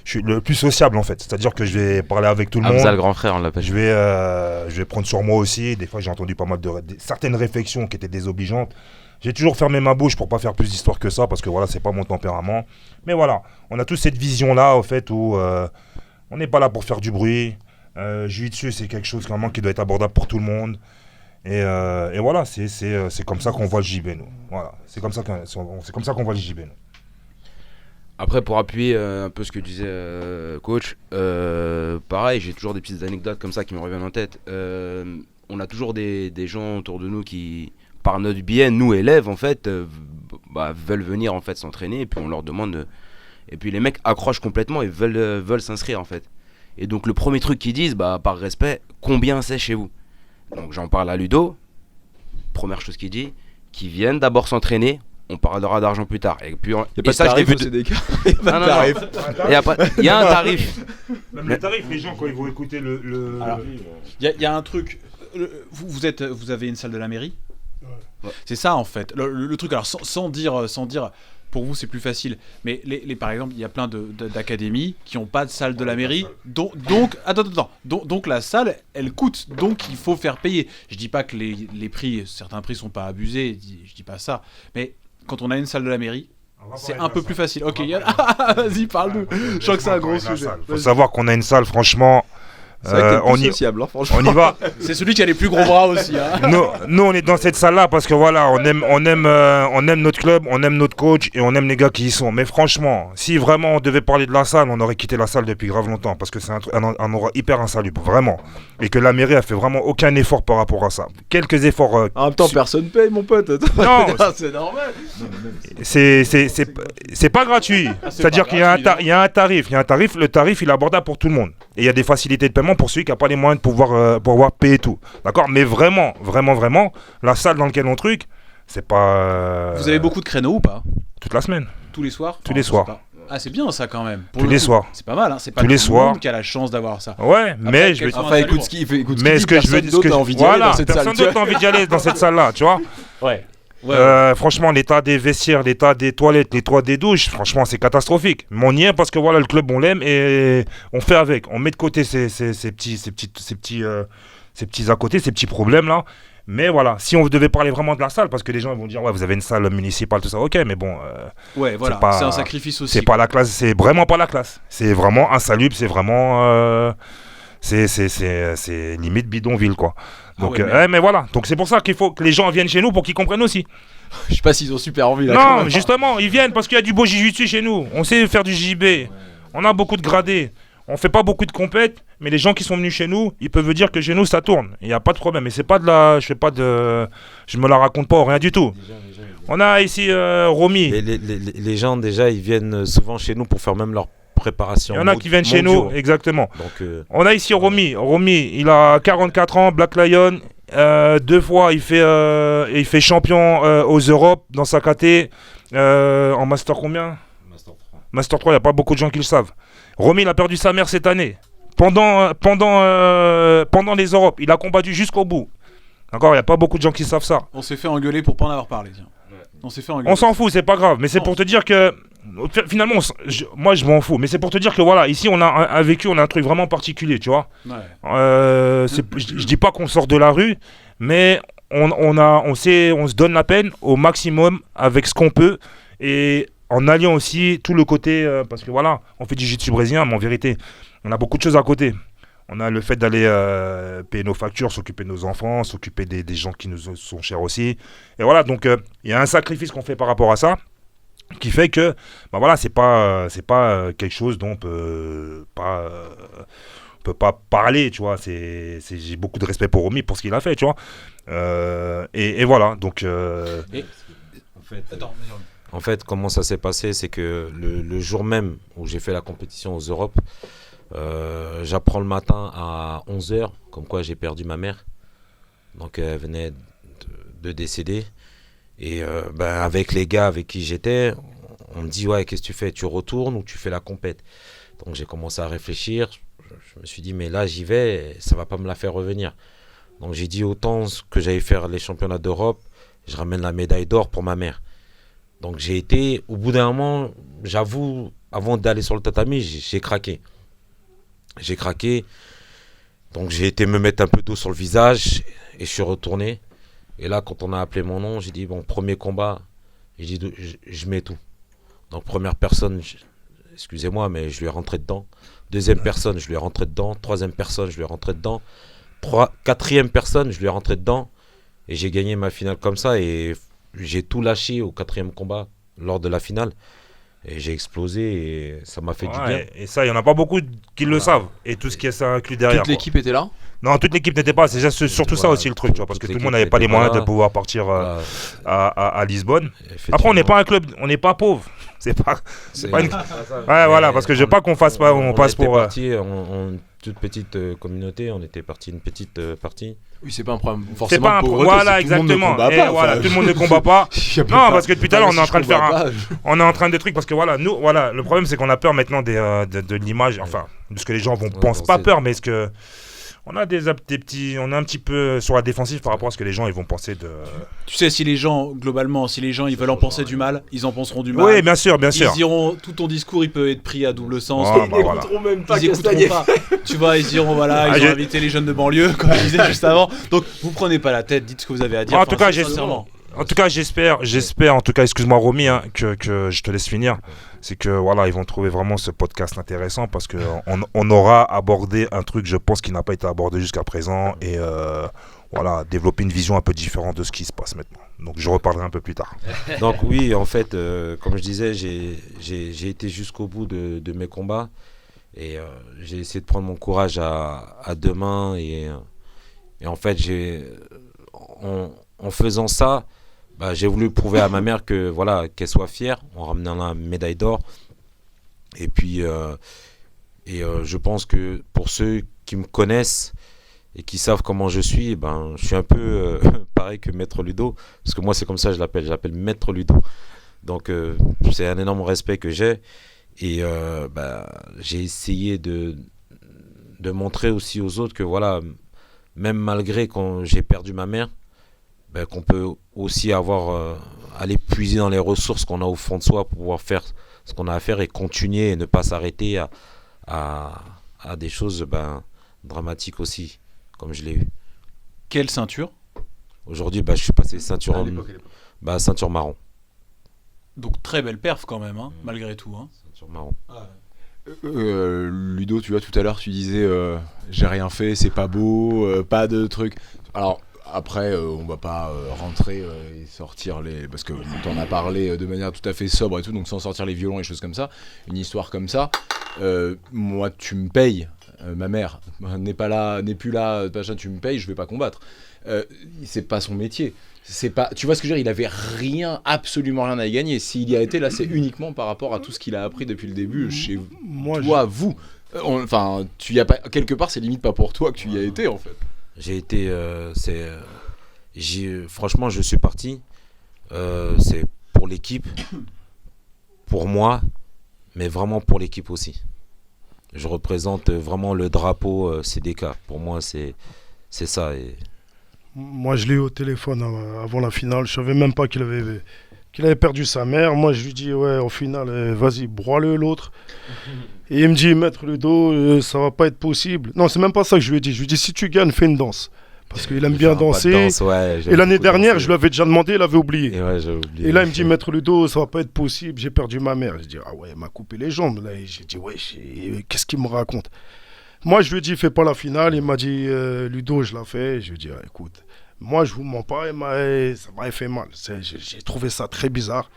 je suis le plus sociable, en fait. C'est-à-dire que je vais parler avec tout le monde. Hamza, le grand frère, on l'appelle. Je vais prendre sur moi aussi. Des fois, j'ai entendu pas mal certaines réflexions qui étaient désobligeantes. J'ai toujours fermé ma bouche pour pas faire plus d'histoire que ça, parce que voilà, c'est pas mon tempérament. Mais voilà, on a tous cette vision-là, au fait, où on n'est pas là pour faire du bruit. Jiu-Jitsu, c'est quelque chose vraiment qui doit être abordable pour tout le monde. Et voilà, c'est comme ça qu'on voit le JB, nous. Voilà, c'est comme ça qu'on voit le JB, nous. Après, pour appuyer un peu ce que disait coach, pareil, j'ai toujours des petites anecdotes comme ça qui me reviennent en tête. On a toujours des gens autour de nous qui, par notre biais, nous élèves en fait, veulent venir en fait s'entraîner, et puis on leur demande, et puis les mecs accrochent complètement et veulent s'inscrire en fait. Et donc le premier truc qu'ils disent, par respect, combien c'est chez vous? Donc j'en parle à Ludo. Première chose qu'il dit, qu'ils viennent d'abord s'entraîner. On parlera d'argent plus tard. Et puis, ça, je l'ai vu de CDK. Il y a un tarif. Même le tarif, les gens, quand ils vont écouter Alors, il y a un truc. Vous avez une salle de la mairie. Ouais. C'est ça en fait. Le truc, alors sans dire, pour vous c'est plus facile. Mais par exemple, il y a plein d'académies qui n'ont pas de salle de la mairie. Donc la salle, elle coûte. Donc il faut faire payer. Je dis pas que les prix, certains prix sont pas abusés. Je dis pas ça. Mais quand on a une salle de la mairie, c'est un peu plus facile. Ok, vas-y, parle-nous. Je crois que c'est un gros sujet. Il faut savoir qu'on a une salle, franchement. Sociable, hein, franchement. On y va. C'est celui qui a les plus gros bras aussi. Hein. Nous, on est dans cette salle-là parce que voilà, on aime notre club, on aime notre coach et on aime les gars qui y sont. Mais franchement, si vraiment on devait parler de la salle, on aurait quitté la salle depuis grave longtemps parce que c'est un endroit hyper insalubre, vraiment. Et que la mairie a fait vraiment aucun effort par rapport à ça. Quelques efforts. En même temps, personne paye, mon pote. Non, c'est normal. C'est pas gratuit. C'est-à-dire qu'il y a un tarif. Le tarif, il est abordable pour tout le monde. Et il y a des facilités de paiement pour celui qui n'a pas les moyens de pouvoir payer tout. D'accord? Mais vraiment, la salle dans laquelle on truc, c'est pas... Vous avez beaucoup de créneaux ou pas? Toute la semaine. Tous les soirs? Tous les soirs. Ah, c'est bien ça quand même. Tous les soirs. C'est pas mal, hein. C'est pas tous les soirs. Le monde qui a la chance d'avoir ça. Ouais, mais je veux dire... Enfin, écoute ce qu'il fait. Mais ce que je veux dire, personne d'autre n'a envie d'y aller dans cette salle-là, tu vois? Ouais. Franchement, l'état des vestiaires, l'état des toilettes, l'état des douches, franchement, c'est catastrophique. Mais on y est parce que voilà, le club, on l'aime et on fait avec. On met de côté ces petits à côté, ces petits problèmes là. Mais voilà, si on devait parler vraiment de la salle, parce que les gens vont dire ouais, vous avez une salle municipale, tout ça, ok, mais bon. Ouais, voilà, c'est un sacrifice aussi. C'est pas la classe, c'est vraiment pas la classe. C'est vraiment insalubre, c'est vraiment. C'est limite bidonville quoi. Donc, mais voilà, donc c'est pour ça qu'il faut que les gens viennent chez nous pour qu'ils comprennent aussi. Je sais pas s'ils ont super envie là. Non, justement, ils viennent parce qu'il y a du beau jiu-jitsu chez nous. On sait faire du JB. On a beaucoup de gradés. On fait pas beaucoup de compètes, mais les gens qui sont venus chez nous, ils peuvent dire que chez nous ça tourne. Il n'y a pas de problème. Et c'est pas de la. Je me la raconte pas, rien du tout. On a ici Romy. Les gens déjà, ils viennent souvent chez nous pour faire même leur préparation. Il y en a qui viennent chez nous, exactement. Donc, on a ici Romy. Romy, il a 44 ans, Black Lion. 2 fois, il fait champion aux Europes dans sa KT. En Master combien? Master 3, il n'y a pas beaucoup de gens qui le savent. Romy, il a perdu sa mère cette année. Pendant les Europes, il a combattu jusqu'au bout. D'accord, il n'y a pas beaucoup de gens qui savent ça. On s'est fait engueuler pour pas en avoir parlé. Tiens. On s'est fait engueuler. On s'en fout, c'est pas grave. Mais c'est pour te dire que finalement, moi je m'en fous. Mais c'est pour te dire que voilà, ici on a vécu, on a un truc vraiment particulier, tu vois. Ouais. Je dis pas qu'on sort de la rue, mais on se donne la peine au maximum avec ce qu'on peut et en alliant aussi tout le côté parce que voilà, on fait du jiu-jitsu brésilien, mais en vérité, on a beaucoup de choses à côté. On a le fait d'aller payer nos factures, s'occuper de nos enfants, s'occuper des gens qui nous sont chers aussi. Et voilà, donc il y a un sacrifice qu'on fait par rapport à ça, qui fait que, bah voilà, c'est pas quelque chose dont on peut peut pas parler, tu vois. J'ai beaucoup de respect pour Romy, pour ce qu'il a fait, tu vois. Et voilà, donc... En fait, comment ça s'est passé, c'est que le jour même où j'ai fait la compétition aux Europes, j'apprends le matin à 11h, comme quoi j'ai perdu ma mère. Donc elle venait de décéder. Et avec les gars avec qui j'étais, on me dit, ouais, qu'est-ce que tu fais? Tu retournes ou tu fais la compète? Donc j'ai commencé à réfléchir. Je me suis dit, mais là j'y vais, ça va pas me la faire revenir. Donc j'ai dit, autant que j'allais faire les championnats d'Europe, je ramène la médaille d'or pour ma mère. Donc j'ai été, au bout d'un moment, j'avoue, avant d'aller sur le tatami, j'ai craqué. J'ai craqué, donc j'ai été me mettre un peu d'eau sur le visage et je suis retourné. Et là, quand on a appelé mon nom, j'ai dit, bon, premier combat, j'ai dit, je mets tout. Donc première personne, excusez-moi, mais je lui ai rentré dedans. Deuxième personne, je lui ai rentré dedans. Troisième personne, je lui ai rentré dedans. Quatrième personne, je lui ai rentré dedans. Et j'ai gagné ma finale comme ça. Et j'ai tout lâché au quatrième combat lors de la finale. Et j'ai explosé et ça m'a fait du bien. Et ça, il n'y en a pas beaucoup qui le savent. Et tout ce qui est inclus derrière. Toute l'équipe était là? Non, toute l'équipe n'était pas. C'est surtout ça aussi le truc, tu vois, parce que tout le monde n'avait pas les moyens de pouvoir partir à Lisbonne. Après, on n'est pas un club, on n'est pas pauvre. C'est pas une... Ouais, voilà, parce que je veux pas qu'on fasse pas, on passe pour. Parti en toute petite communauté, on était parti une petite partie. Oui, c'est pas un problème. C'est Forcément, pas un problème. Voilà, exactement. Tout le monde ne combat pas. Non, parce que depuis tout à l'heure, on est en train de faire on est en train de trucs, parce que voilà, nous, voilà, le problème, c'est qu'on a peur maintenant de l'image, enfin, de ce que les gens vont pensent. Pas peur, mais ce que. On a des petits, on est un petit peu sur la défensive par rapport à ce que les gens ils vont penser de. Tu sais, si les gens, globalement, si les gens ils veulent en penser du mal, ils en penseront du mal. Oui, bien sûr, bien sûr. Ils diront, tout ton discours il peut être pris à double sens. Ah, Ils écouteront même pas. Ils écouteront pas. Tu vois, ils diront voilà, ils ont invité les jeunes de banlieue, comme je disais juste avant. Donc, vous prenez pas la tête, dites ce que vous avez à dire. En tout cas, sincèrement. En tout cas, j'espère, en tout cas, excuse-moi Romy, hein, que je te laisse finir. C'est que voilà, ils vont trouver vraiment ce podcast intéressant parce que on aura abordé un truc, je pense, qui n'a pas été abordé jusqu'à présent et voilà, développer une vision un peu différente de ce qui se passe maintenant. Donc, je reparlerai un peu plus tard. Donc oui, en fait, comme je disais, j'ai été jusqu'au bout de mes combats et j'ai essayé de prendre mon courage à deux mains et en fait, en faisant ça. J'ai voulu prouver à ma mère que voilà, qu'elle soit fière en ramenant la médaille d'or. Et puis, je pense que pour ceux qui me connaissent et qui savent comment je suis un peu pareil que Maître Ludo. Parce que moi, c'est comme ça que je l'appelle. Je l'appelle Maître Ludo. Donc, c'est un énorme respect que j'ai. Et j'ai essayé de montrer aussi aux autres que voilà, même malgré quand j'ai perdu ma mère, qu'on peut aussi aller puiser dans les ressources qu'on a au fond de soi pour pouvoir faire ce qu'on a à faire et continuer et ne pas s'arrêter à des choses dramatiques aussi, comme je l'ai eu. Quelle ceinture? Aujourd'hui, je suis passé ceinture marron. Donc très belle perf quand même, hein, malgré tout. Hein. Ceinture marron. Ludo, tu vois, tout à l'heure, tu disais j'ai rien fait, c'est pas beau, pas de trucs. Alors, après, on va pas rentrer et sortir les... Parce que t'en as parlé de manière tout à fait sobre et tout, donc sans sortir les violons et choses comme ça. Une histoire comme ça, moi, tu me payes, ma mère n'est plus là, tu me payes, je vais pas combattre. C'est pas son métier. C'est pas, tu vois ce que je veux dire, il avait absolument rien à y gagner. S'il y a été là, c'est uniquement par rapport à tout ce qu'il a appris depuis le début chez vous. Tu y as pas, quelque part, c'est limite pas pour toi que tu y as été en fait. J'ai été, franchement, je suis parti. C'est pour l'équipe, pour moi, mais vraiment pour l'équipe aussi. Je représente vraiment le drapeau CDK. Pour moi, c'est ça. Et... Moi, je l'ai eu au téléphone avant la finale. Je savais même pas qu'il avait perdu sa mère. Moi, je lui dis, ouais, au final, vas-y, broie-le l'autre. Et il me dit, Maître Ludo, ça va pas être possible. Non, c'est même pas ça que je lui ai dit. Je lui ai dit, si tu gagnes, fais une danse. Parce qu'il aime bien danser. Et l'année dernière, je lui avais déjà demandé, il avait oublié. Et là, il me dit, Maître Ludo, ça va pas être possible, j'ai perdu ma mère. Je dis, ah ouais, il m'a coupé les jambes. Là, j'ai dit, ouais, qu'est-ce qu'il me raconte? Moi, je lui ai dit, fais pas la finale. Il m'a dit, Ludo, je la fais. Je lui ai dit, écoute, moi, je vous mens pas, ça m'avait fait mal. J'ai trouvé ça très bizarre.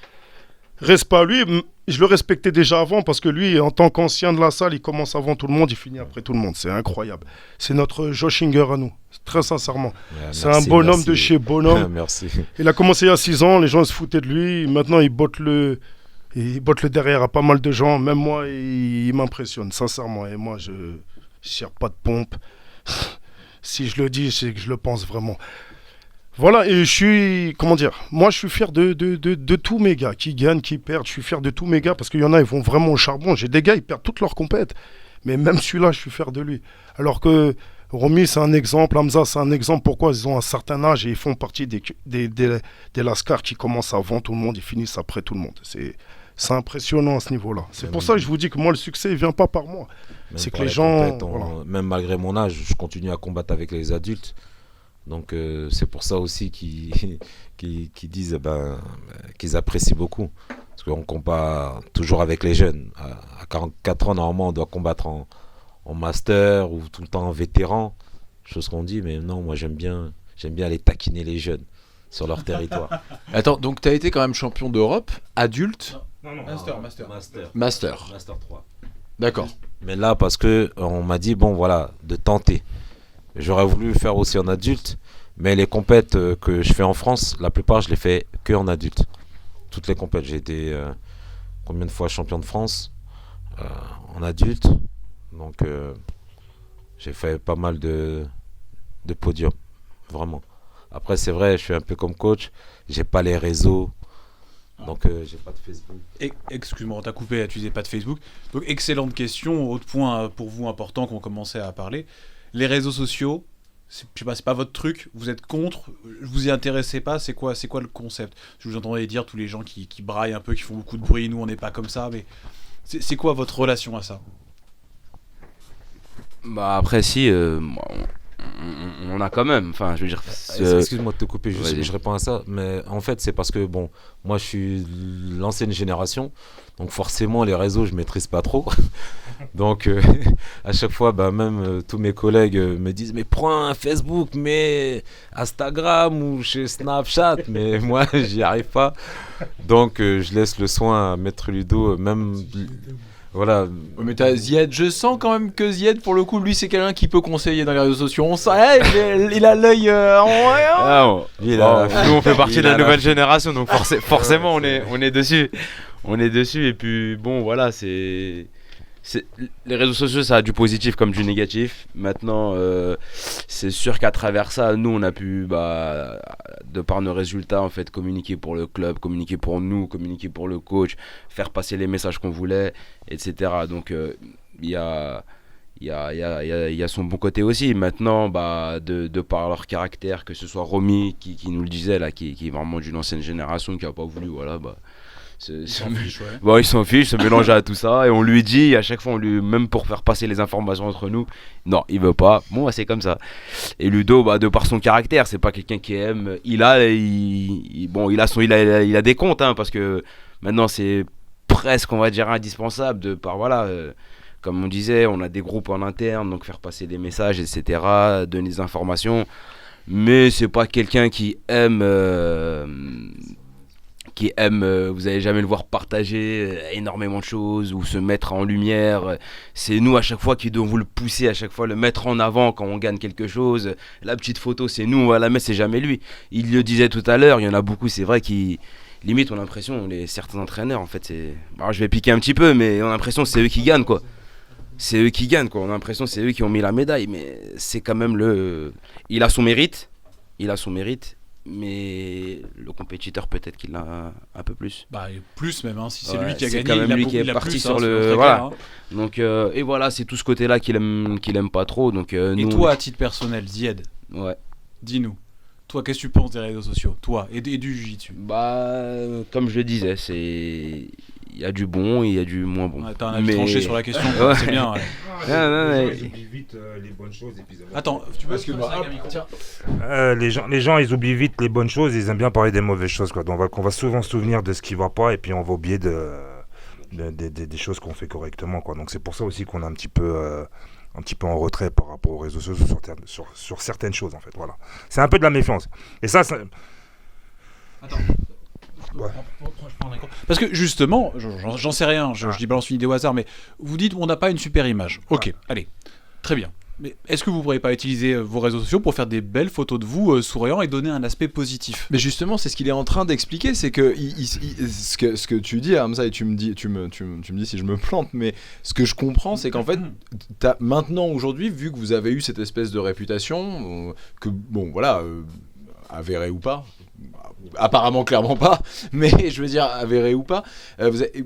Respect à lui, je le respectais déjà avant parce que lui, en tant qu'ancien de la salle, il commence avant tout le monde, il finit après tout le monde. C'est incroyable. C'est notre Joshinger à nous, très sincèrement. Ouais, C'est merci, un bonhomme merci. de chez bonhomme. Merci. Il a commencé il y a 6 ans, les gens se foutaient de lui. Maintenant, il botte le derrière à pas mal de gens. Même moi, il m'impressionne, sincèrement. Et moi, je ne tire pas de pompe. Si je le dis, c'est que je le pense vraiment. Voilà, et je suis, comment dire, moi je suis fier de tous mes gars, qui gagnent, qui perdent, je suis fier de tous mes gars, parce qu'il y en a, ils vont vraiment au charbon. J'ai des gars, ils perdent toutes leurs compètes, mais même celui-là, je suis fier de lui. Alors que Romy, c'est un exemple, Hamza, c'est un exemple, pourquoi ils ont un certain âge et ils font partie des Lascars qui commencent avant tout le monde, ils finissent après tout le monde. C'est impressionnant à ce niveau-là. C'est pour ça que je vous dis que moi, le succès, il vient pas par moi. Même C'est que pour les la gens, compète, voilà. même malgré mon âge, je continue à combattre avec les adultes. Donc c'est pour ça aussi qu'ils disent qu'ils apprécient beaucoup. Parce qu'on combat toujours avec les jeunes. À 44 ans, normalement, on doit combattre en master ou tout le temps en vétéran. Chose qu'on dit, mais non, moi j'aime bien aller taquiner les jeunes sur leur territoire. Attends, donc t'as été quand même champion d'Europe, adulte, Non, master. Master 3. D'accord. Mais là, parce que on m'a dit, bon voilà, de tenter. J'aurais voulu faire aussi en adulte, mais les compètes que je fais en France, la plupart, je les fais que en adulte. Toutes les compètes, j'ai été combien de fois champion de France en adulte. Donc, j'ai fait pas mal de podiums, vraiment. Après, c'est vrai, je suis un peu comme coach, j'ai pas les réseaux. Donc j'ai pas de Facebook. Excuse-moi, on t'a coupé, tu disais pas de Facebook. Donc excellente question, autre point pour vous important qu'on commençait à parler. Les réseaux sociaux, je sais pas, c'est pas votre truc, vous êtes contre, vous y intéressez pas, c'est quoi le concept? Je vous entendais dire tous les gens qui braillent un peu, qui font beaucoup de bruit, nous on n'est pas comme ça, mais c'est quoi votre relation à ça? Bah après si, on a quand même, enfin je veux dire... Excuse-moi de te couper, juste Vas-y. je réponds à ça, mais en fait c'est parce que bon, moi je suis l'ancienne génération, donc forcément les réseaux je maîtrise pas trop. Donc à chaque fois, même tous mes collègues me disent mais prends un Facebook, mais Instagram ou chez Snapchat, mais moi j'y arrive pas. Donc je laisse le soin à Maître Ludo, même voilà. Ouais, mais t'as Zied, je sens quand même que Zied, pour le coup, lui c'est quelqu'un qui peut conseiller dans les réseaux sociaux. On sent, il a l'œil Ah, bon. Nous on fait partie Il de la a la- nouvelle génération, donc forcément on est dessus. On est dessus et puis bon voilà, c'est les réseaux sociaux, ça a du positif comme du négatif. Maintenant c'est sûr qu'à travers ça, nous on a pu de par nos résultats en fait communiquer pour le club, communiquer pour nous, communiquer pour le coach, faire passer les messages qu'on voulait, etc. Donc il y a son bon côté aussi. Maintenant, de par leur caractère, que ce soit Romy qui nous le disait là, qui est vraiment d'une ancienne génération, qui a pas voulu, voilà, il s'en fiche, se mélanger à tout ça, et on lui dit à chaque fois, même pour faire passer les informations entre nous, non, il veut pas. Bon, c'est comme ça. Et Ludo, de par son caractère, c'est pas quelqu'un qui aime. Il a des comptes, hein, parce que maintenant c'est presque, on va dire, indispensable de par voilà. Comme on disait, on a des groupes en interne, donc faire passer des messages, etc., donner des informations. Mais c'est pas quelqu'un qui aime, vous allez jamais le voir partager énormément de choses ou se mettre en lumière. C'est nous à chaque fois qui devons vous le pousser, à chaque fois le mettre en avant quand on gagne quelque chose. La petite photo, c'est nous, on va la mettre, c'est jamais lui. Il le disait tout à l'heure, il y en a beaucoup, c'est vrai, qui... Limite, on a l'impression, certains entraîneurs, en fait, c'est... Alors, je vais piquer un petit peu, mais on a l'impression que c'est eux qui gagnent, quoi. C'est eux qui gagnent, quoi. On a l'impression que c'est eux qui ont mis la médaille, mais c'est quand même il a son mérite, mais le compétiteur peut-être qu'il l'a un peu plus. Plus même, hein, si c'est Ouais, lui qui a c'est gagné, quand même il a lui beaucoup, qui est il a parti plus, sur hein, le... très Voilà. clair, hein. Donc, et voilà, c'est tout ce côté-là qu'il aime pas trop. Donc, Et nous, toi, à titre personnel, Zied, ouais. dis-nous, toi, qu'est-ce que tu penses des réseaux sociaux, toi, et du jiu-jitsu? Comme je le disais, il y a du bon et il y a du moins bon. Ouais, t'as un avis tranché sur la question, Ouais. c'est bien. Ouais. Ils oublient vite les bonnes choses et puis ils aiment bien Attends, tu peux Tiens. les gens ils oublient vite les bonnes choses, ils aiment bien parler des mauvaises choses, quoi. Donc on va souvent se souvenir de ce qui va pas et puis on va oublier des choses qu'on fait correctement, quoi. Donc c'est pour ça aussi qu'on est un petit peu en retrait par rapport aux réseaux sociaux sur certaines choses, en fait. Voilà. C'est un peu de la méfiance. Et ça Parce que justement, j'en sais rien, je dis balance une idée au hasard, mais vous dites on n'a pas une super image. Ok, allez, très bien. Mais est-ce que vous ne pourriez pas utiliser vos réseaux sociaux pour faire des belles photos de vous souriant et donner un aspect positif? Mais justement, c'est ce qu'il est en train d'expliquer, c'est que, ce que tu dis, Hamza, et tu me dis si je me plante, mais ce que je comprends, c'est qu'en fait, maintenant, aujourd'hui, vu que vous avez eu cette espèce de réputation, que, bon, voilà, avérée ou pas, apparemment clairement pas, mais je veux dire avérée ou pas,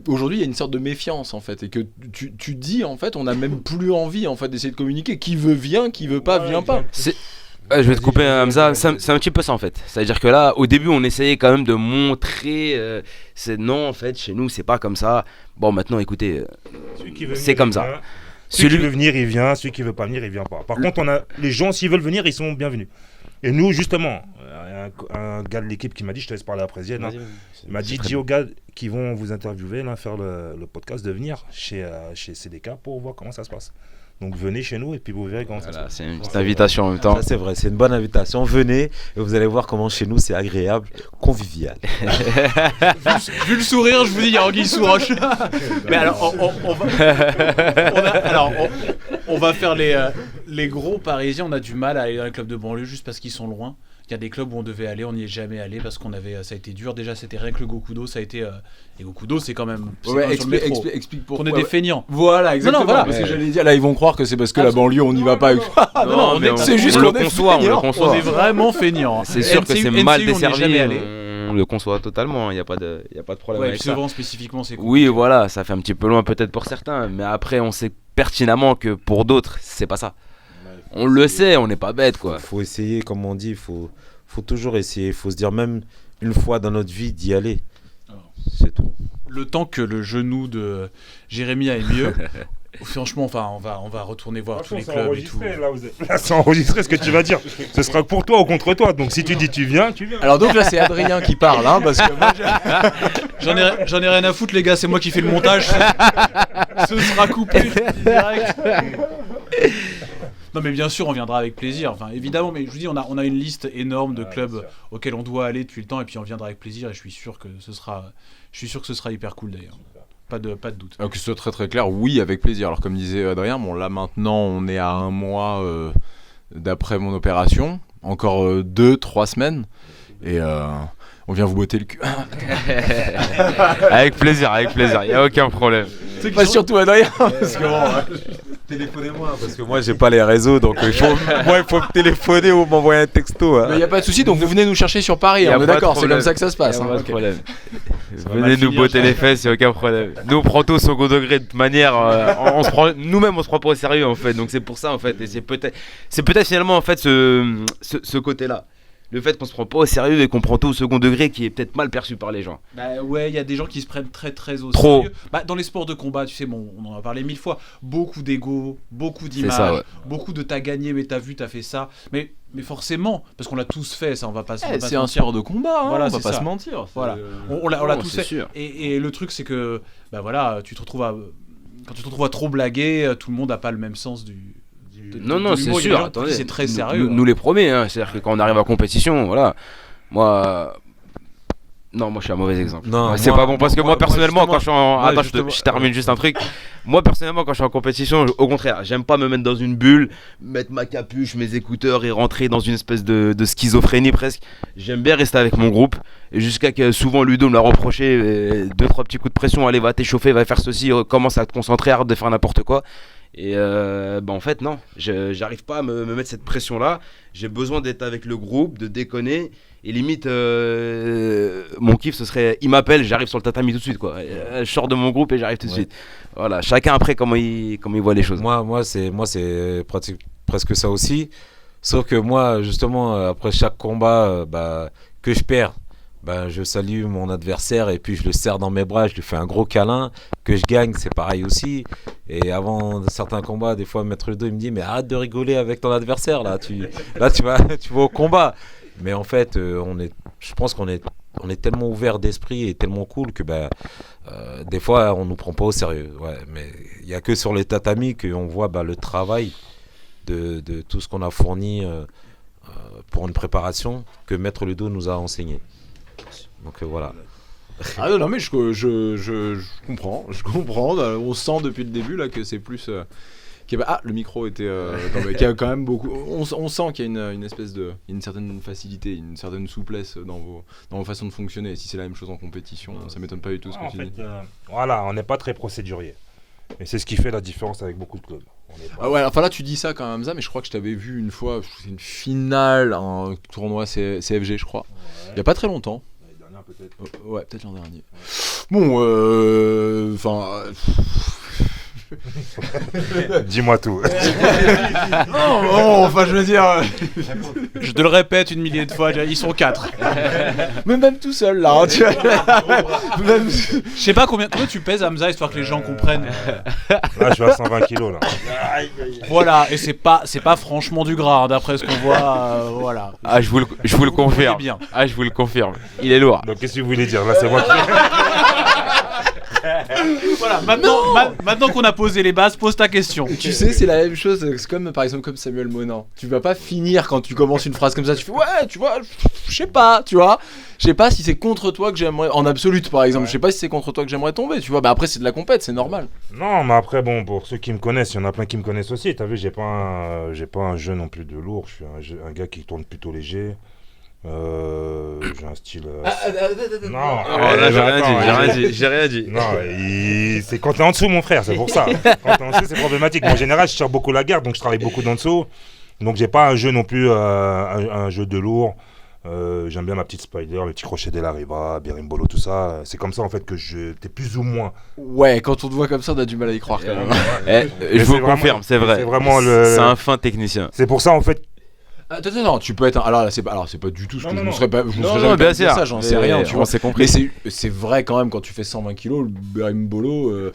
aujourd'hui il y a une sorte de méfiance en fait, et que tu dis en fait on n'a même plus envie en fait d'essayer de communiquer, qui veut vient, qui veut pas vient pas. Je vais te couper Hamza, c'est un petit peu ça en fait, c'est à dire que là au début on essayait quand même de montrer non en fait chez nous c'est pas comme ça, bon maintenant écoutez c'est comme ça. Celui qui veut venir il vient, celui qui veut pas venir il vient pas. Par contre on a les gens s'ils veulent venir ils sont bienvenus. Et nous, justement, un gars de l'équipe qui m'a dit, je te laisse parler après Zied, il m'a dit, dis aux gars qui vont vous interviewer, là, faire le podcast, de venir chez CDK pour voir comment ça se passe. Donc venez chez nous et puis vous verrez comment ça se passe. C'est une petite invitation en même temps. Ça, c'est vrai, c'est une bonne invitation. Venez et vous allez voir comment chez nous c'est agréable, convivial. Vu le sourire, je vous dis, il y a Anguille sous roche. Mais alors, on va faire les gros Parisiens. On a du mal à aller dans les clubs de banlieue juste parce qu'ils sont loin. Il y a des clubs où on devait aller, on n'y est jamais allé parce ça a été dur. Déjà, c'était rien que le Gokudo, ça a été. Et Gokudo, c'est quand même. Explique pourquoi. On est des feignants. Voilà, exactement. Non, voilà. Parce que j'allais dire, là, ils vont croire que c'est parce que la banlieue, on n'y va pas. Non, mais c'est juste qu'on est feignants. On est vraiment feignants. C'est sûr que c'est mal desservi. Allé. On le conçoit totalement, il n'y a pas de problème avec ça. Souvent, spécifiquement, c'est cool. Oui, voilà, ça fait un petit peu loin peut-être pour certains, mais après, on sait pertinemment que pour d'autres, c'est pas ça. On le sait, on n'est pas bête quoi. Faut essayer, comme on dit, faut toujours essayer. Faut se dire même une fois dans notre vie d'y aller. C'est tout. Le temps que le genou de Jérémy aille mieux. Franchement, enfin, on va retourner voir tous les clubs et tout. Là, c'est enregistré ce que tu vas dire. Ce sera pour toi ou contre toi. Donc si tu dis tu viens, tu viens. Alors donc là, c'est Adrien qui parle, hein, parce que moi, j'en ai rien à foutre, les gars. C'est moi qui fais le montage. Ce sera coupé direct. Non mais bien sûr on viendra avec plaisir, enfin évidemment, mais je vous dis on a une liste énorme de clubs auxquels on doit aller depuis le temps et puis on viendra avec plaisir et je suis sûr que ce sera hyper cool d'ailleurs. Pas de doute. Alors que ce soit très très clair, oui avec plaisir. Alors comme disait Adrien, bon là maintenant on est à 1 mois d'après mon opération, encore 2-3 semaines et on vient vous botter le cul. Avec plaisir, il n'y a aucun problème. C'est pas surtout Adrien parce que bon, téléphonez-moi parce que moi j'ai pas les réseaux donc il faut me téléphoner ou m'envoyer un texto. Hein. Mais il n'y a pas de souci, donc vous venez nous chercher sur Paris, on est d'accord, c'est comme ça que ça se passe. Pas de problème. Venez nous botter les fesses, il n'y a aucun problème. Nous on prend tout au second degré de manière, nous-mêmes on se prend pas au sérieux en fait, donc c'est pour ça en fait, et c'est peut-être finalement en fait ce côté-là. Le fait qu'on se prend pas au sérieux et qu'on prend tout au second degré qui est peut-être mal perçu par les gens. Bah ouais, il y a des gens qui se prennent très très au sérieux. Bah, dans les sports de combat, tu sais, bon, on en a parlé 1000 fois, beaucoup d'ego, beaucoup d'images, beaucoup de t'as gagné mais t'as vu, t'as fait ça. Mais forcément, parce qu'on l'a tous fait, ça on va pas se c'est un sport de combat, hein, voilà, on va pas se mentir. Voilà. On l'a tous fait. Sûr. Et le truc c'est que bah voilà, quand tu te retrouves à trop blaguer, tout le monde n'a pas le même sens du Non, c'est sûr. Attendez, c'est très sérieux. Nous les premiers, hein. C'est-à-dire que quand on arrive en compétition, voilà. Moi, je suis un mauvais exemple. Non, c'est pas bon parce que moi personnellement, quand je suis en. Ouais, Attends, je termine juste un truc. Moi personnellement, quand je suis en compétition, au contraire, j'aime pas me mettre dans une bulle, mettre ma capuche, mes écouteurs et rentrer dans une espèce de schizophrénie presque. J'aime bien rester avec mon groupe. Et jusqu'à que souvent Ludo me l'a reproché, 2-3 petits coups de pression, allez, va t'échauffer, va faire ceci, commence à te concentrer, arrête de faire n'importe quoi. Et en fait non, j'arrive pas à me mettre cette pression là. J'ai besoin d'être avec le groupe, de déconner. Et limite mon kiff ce serait il m'appelle, j'arrive sur le tatami tout de suite quoi. Je sors de mon groupe et j'arrive tout de suite. Voilà, chacun après comment il voit les choses. Moi c'est presque ça aussi. Sauf que moi justement après chaque combat que je perds, je salue mon adversaire et puis je le serre dans mes bras, je lui fais un gros câlin. Que je gagne, c'est pareil aussi. Et avant certains combats, des fois, Maître Ludo, il me dit, mais arrête de rigoler avec ton adversaire, tu vas au combat. Mais en fait, je pense qu'on est tellement ouvert d'esprit et tellement cool que des fois, on nous prend pas au sérieux. Ouais, mais il y a que sur les tatamis qu'on voit le travail de tout ce qu'on a fourni pour une préparation que Maître Ludo nous a enseigné. Donc voilà. Ah non, mais je comprends. On sent depuis le début là que c'est plus. Le micro était. Qu'il y a quand même beaucoup. On sent qu'il y a une espèce de. Une certaine facilité, une certaine souplesse dans vos façons de fonctionner. Et si c'est la même chose en compétition, ça m'étonne pas du tout ce que tu dis. Voilà, on n'est pas très procédurier. Et c'est ce qui fait la différence avec beaucoup de clubs. Ah ouais, enfin là tu dis ça quand même, Hamza, mais je crois que je t'avais vu une fois, c'est une finale, un tournoi CFG, je crois. Il y a pas très longtemps. L'année dernière peut-être. Ouais, peut-être l'an dernier. Bon, Dis-moi tout. non, enfin je veux dire. Je te le répète une millier de fois, ils sont 4. Mais même tout seul là, hein, tu vois. Même... Je sais pas combien tu pèses, Hamza, histoire que les gens comprennent. Là, je suis à 120 kilos là. Voilà, et c'est pas franchement du gras, hein, d'après ce qu'on voit. Voilà. Ah, je vous le confirme. Bien. Ah, je vous le confirme. Il est lourd. Donc qu'est-ce que vous voulez dire? Là, c'est moi qui. Voilà, maintenant qu'on a posé les bases, pose ta question. Tu sais, c'est la même chose, c'est comme par exemple comme Samuel Monin. Tu vas pas finir quand tu commences une phrase comme ça, tu fais ouais, tu vois, je sais pas, tu vois. Je sais pas si c'est contre toi que j'aimerais, en absolute par exemple, je sais pas si c'est contre toi que j'aimerais tomber, tu vois. Bah après c'est de la compète, c'est normal. Non, mais après bon, pour ceux qui me connaissent, il y en a plein qui me connaissent aussi. T'as vu, j'ai pas un jeu non plus de lourd. Je suis un gars qui tourne plutôt léger. J'ai un style. Non, j'ai rien dit. Non, c'est quand t'es en dessous, mon frère, c'est pour ça. Quand t'es en dessous, c'est problématique. Moi, en général, je tire beaucoup la garde, donc je travaille beaucoup d'en dessous. Donc, j'ai pas un jeu non plus, un jeu de lourd. J'aime bien ma petite spider, le petit crochet de la Riva, Berimbolo, tout ça. C'est comme ça, en fait, que t'es plus ou moins. Ouais, quand on te voit comme ça, on a du mal à y croire quand même. Je vous le confirme, c'est vrai. C'est vraiment C'est un fin technicien. C'est pour ça, en fait. Attends, non, tu peux être. Alors là, c'est pas du tout ce que je me serais pas. Je me serais Non, jamais bien dit sûr. ça, j'en sais rien, tu vois. On s'est compris. Mais c'est vrai quand même quand tu fais 120 kilos, le Berimbolo,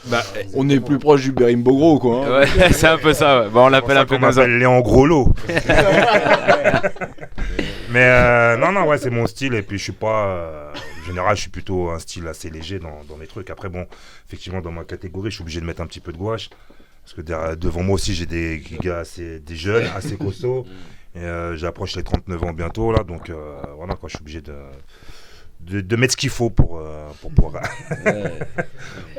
on est plus proche du Berimbo gros quoi. Hein. Ouais, c'est un peu ça. Ouais. Bah, on l'appelle un peu comme ça. Les en gros lot. Mais non, ouais, c'est mon style. Et puis je suis pas. En général, je suis plutôt un style assez léger dans mes trucs. Après, bon, effectivement, dans ma catégorie, je suis obligé de mettre un petit peu de gouache. Parce que devant moi aussi, j'ai des gars des jeunes, assez costauds. Et j'approche les 39 ans bientôt, là. Donc voilà, quoi, je suis obligé de mettre ce qu'il faut pour pouvoir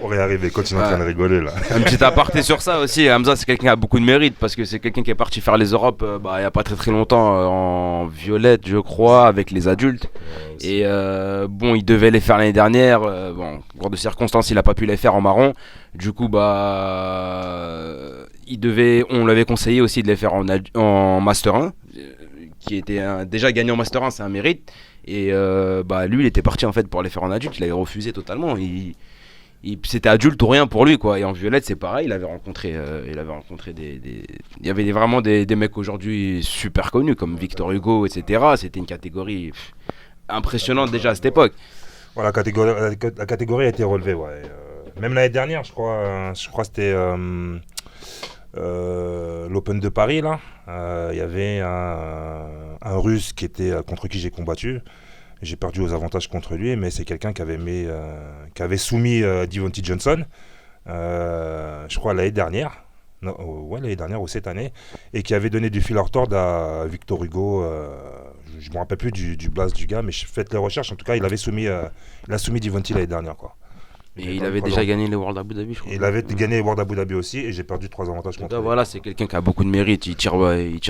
pour y arriver. Continue en train de rigoler, là. Un petit aparté sur ça aussi. Hamza, c'est quelqu'un qui a beaucoup de mérite parce que c'est quelqu'un qui est parti faire les Europes il n'y a pas très longtemps en violette, je crois, avec les adultes. Et bon, il devait les faire l'année dernière. Bon, cours de circonstances, il n'a pas pu les faire en marron. Du coup, on l'avait conseillé aussi de les faire en Master 1, qui était déjà gagné en Master 1, c'est un mérite. Et lui, il était parti en fait pour les faire en adulte. Il avait refusé totalement. C'était adulte ou rien pour lui, quoi. Et en violette, c'est pareil. Il avait rencontré il y avait vraiment des mecs aujourd'hui super connus comme Victor Hugo, etc. C'était une catégorie impressionnante déjà à cette époque. Voilà, la catégorie a été relevée, ouais. Même l'année dernière, je crois c'était l'Open de Paris, là. Il y avait un Russe contre qui j'ai combattu. J'ai perdu aux avantages contre lui, mais c'est quelqu'un qui avait soumis Deontay Johnson, je crois l'année dernière. Non, l'année dernière ou cette année, et qui avait donné du fil à retordre à Victor Hugo. Je ne me rappelle plus du blast du gars, mais faites les recherches. En tout cas, il a soumis Deontay l'année dernière, quoi. Et il avait déjà gagné les World Abu Dhabi, je crois. Il avait gagné les World Abu Dhabi aussi, et j'ai perdu 3 avantages contre lui. Voilà, c'est quelqu'un qui a beaucoup de mérite. Il tire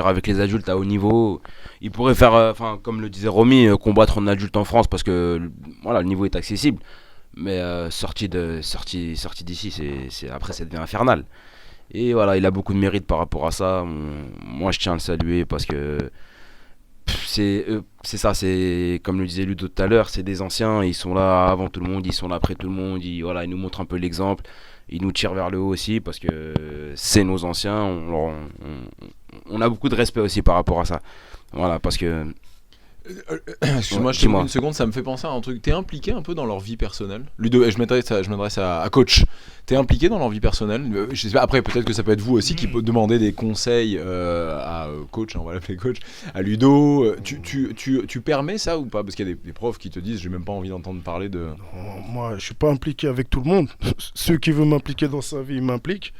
avec les adultes à haut niveau. Il pourrait faire, comme le disait Romy, combattre en adulte en France parce que voilà, le niveau est accessible. Mais sorti d'ici, après ça devient infernal. Et voilà, il a beaucoup de mérite par rapport à ça. Moi, je tiens à le saluer parce que c'est ça, c'est comme le disait Ludo tout à l'heure, c'est des anciens, ils sont là avant tout le monde, ils sont là après tout le monde, ils nous montrent un peu l'exemple, ils nous tirent vers le haut aussi parce que c'est nos anciens, on a beaucoup de respect aussi par rapport à ça. Voilà, parce que excuse-moi, je te demande une seconde, ça me fait penser à un truc. T'es impliqué un peu dans leur vie personnelle? Ludo, je m'adresse à coach. T'es impliqué dans leur vie personnelle? Je sais pas, après, peut-être que ça peut être vous aussi qui peut demander des conseils à coach, on va l'appeler coach, à Ludo. Tu permets ça ou pas? Parce qu'il y a des profs qui te disent, j'ai même pas envie d'entendre parler de. Non, moi, je suis pas impliqué avec tout le monde. Ceux qui veulent m'impliquer dans sa vie, ils m'impliquent.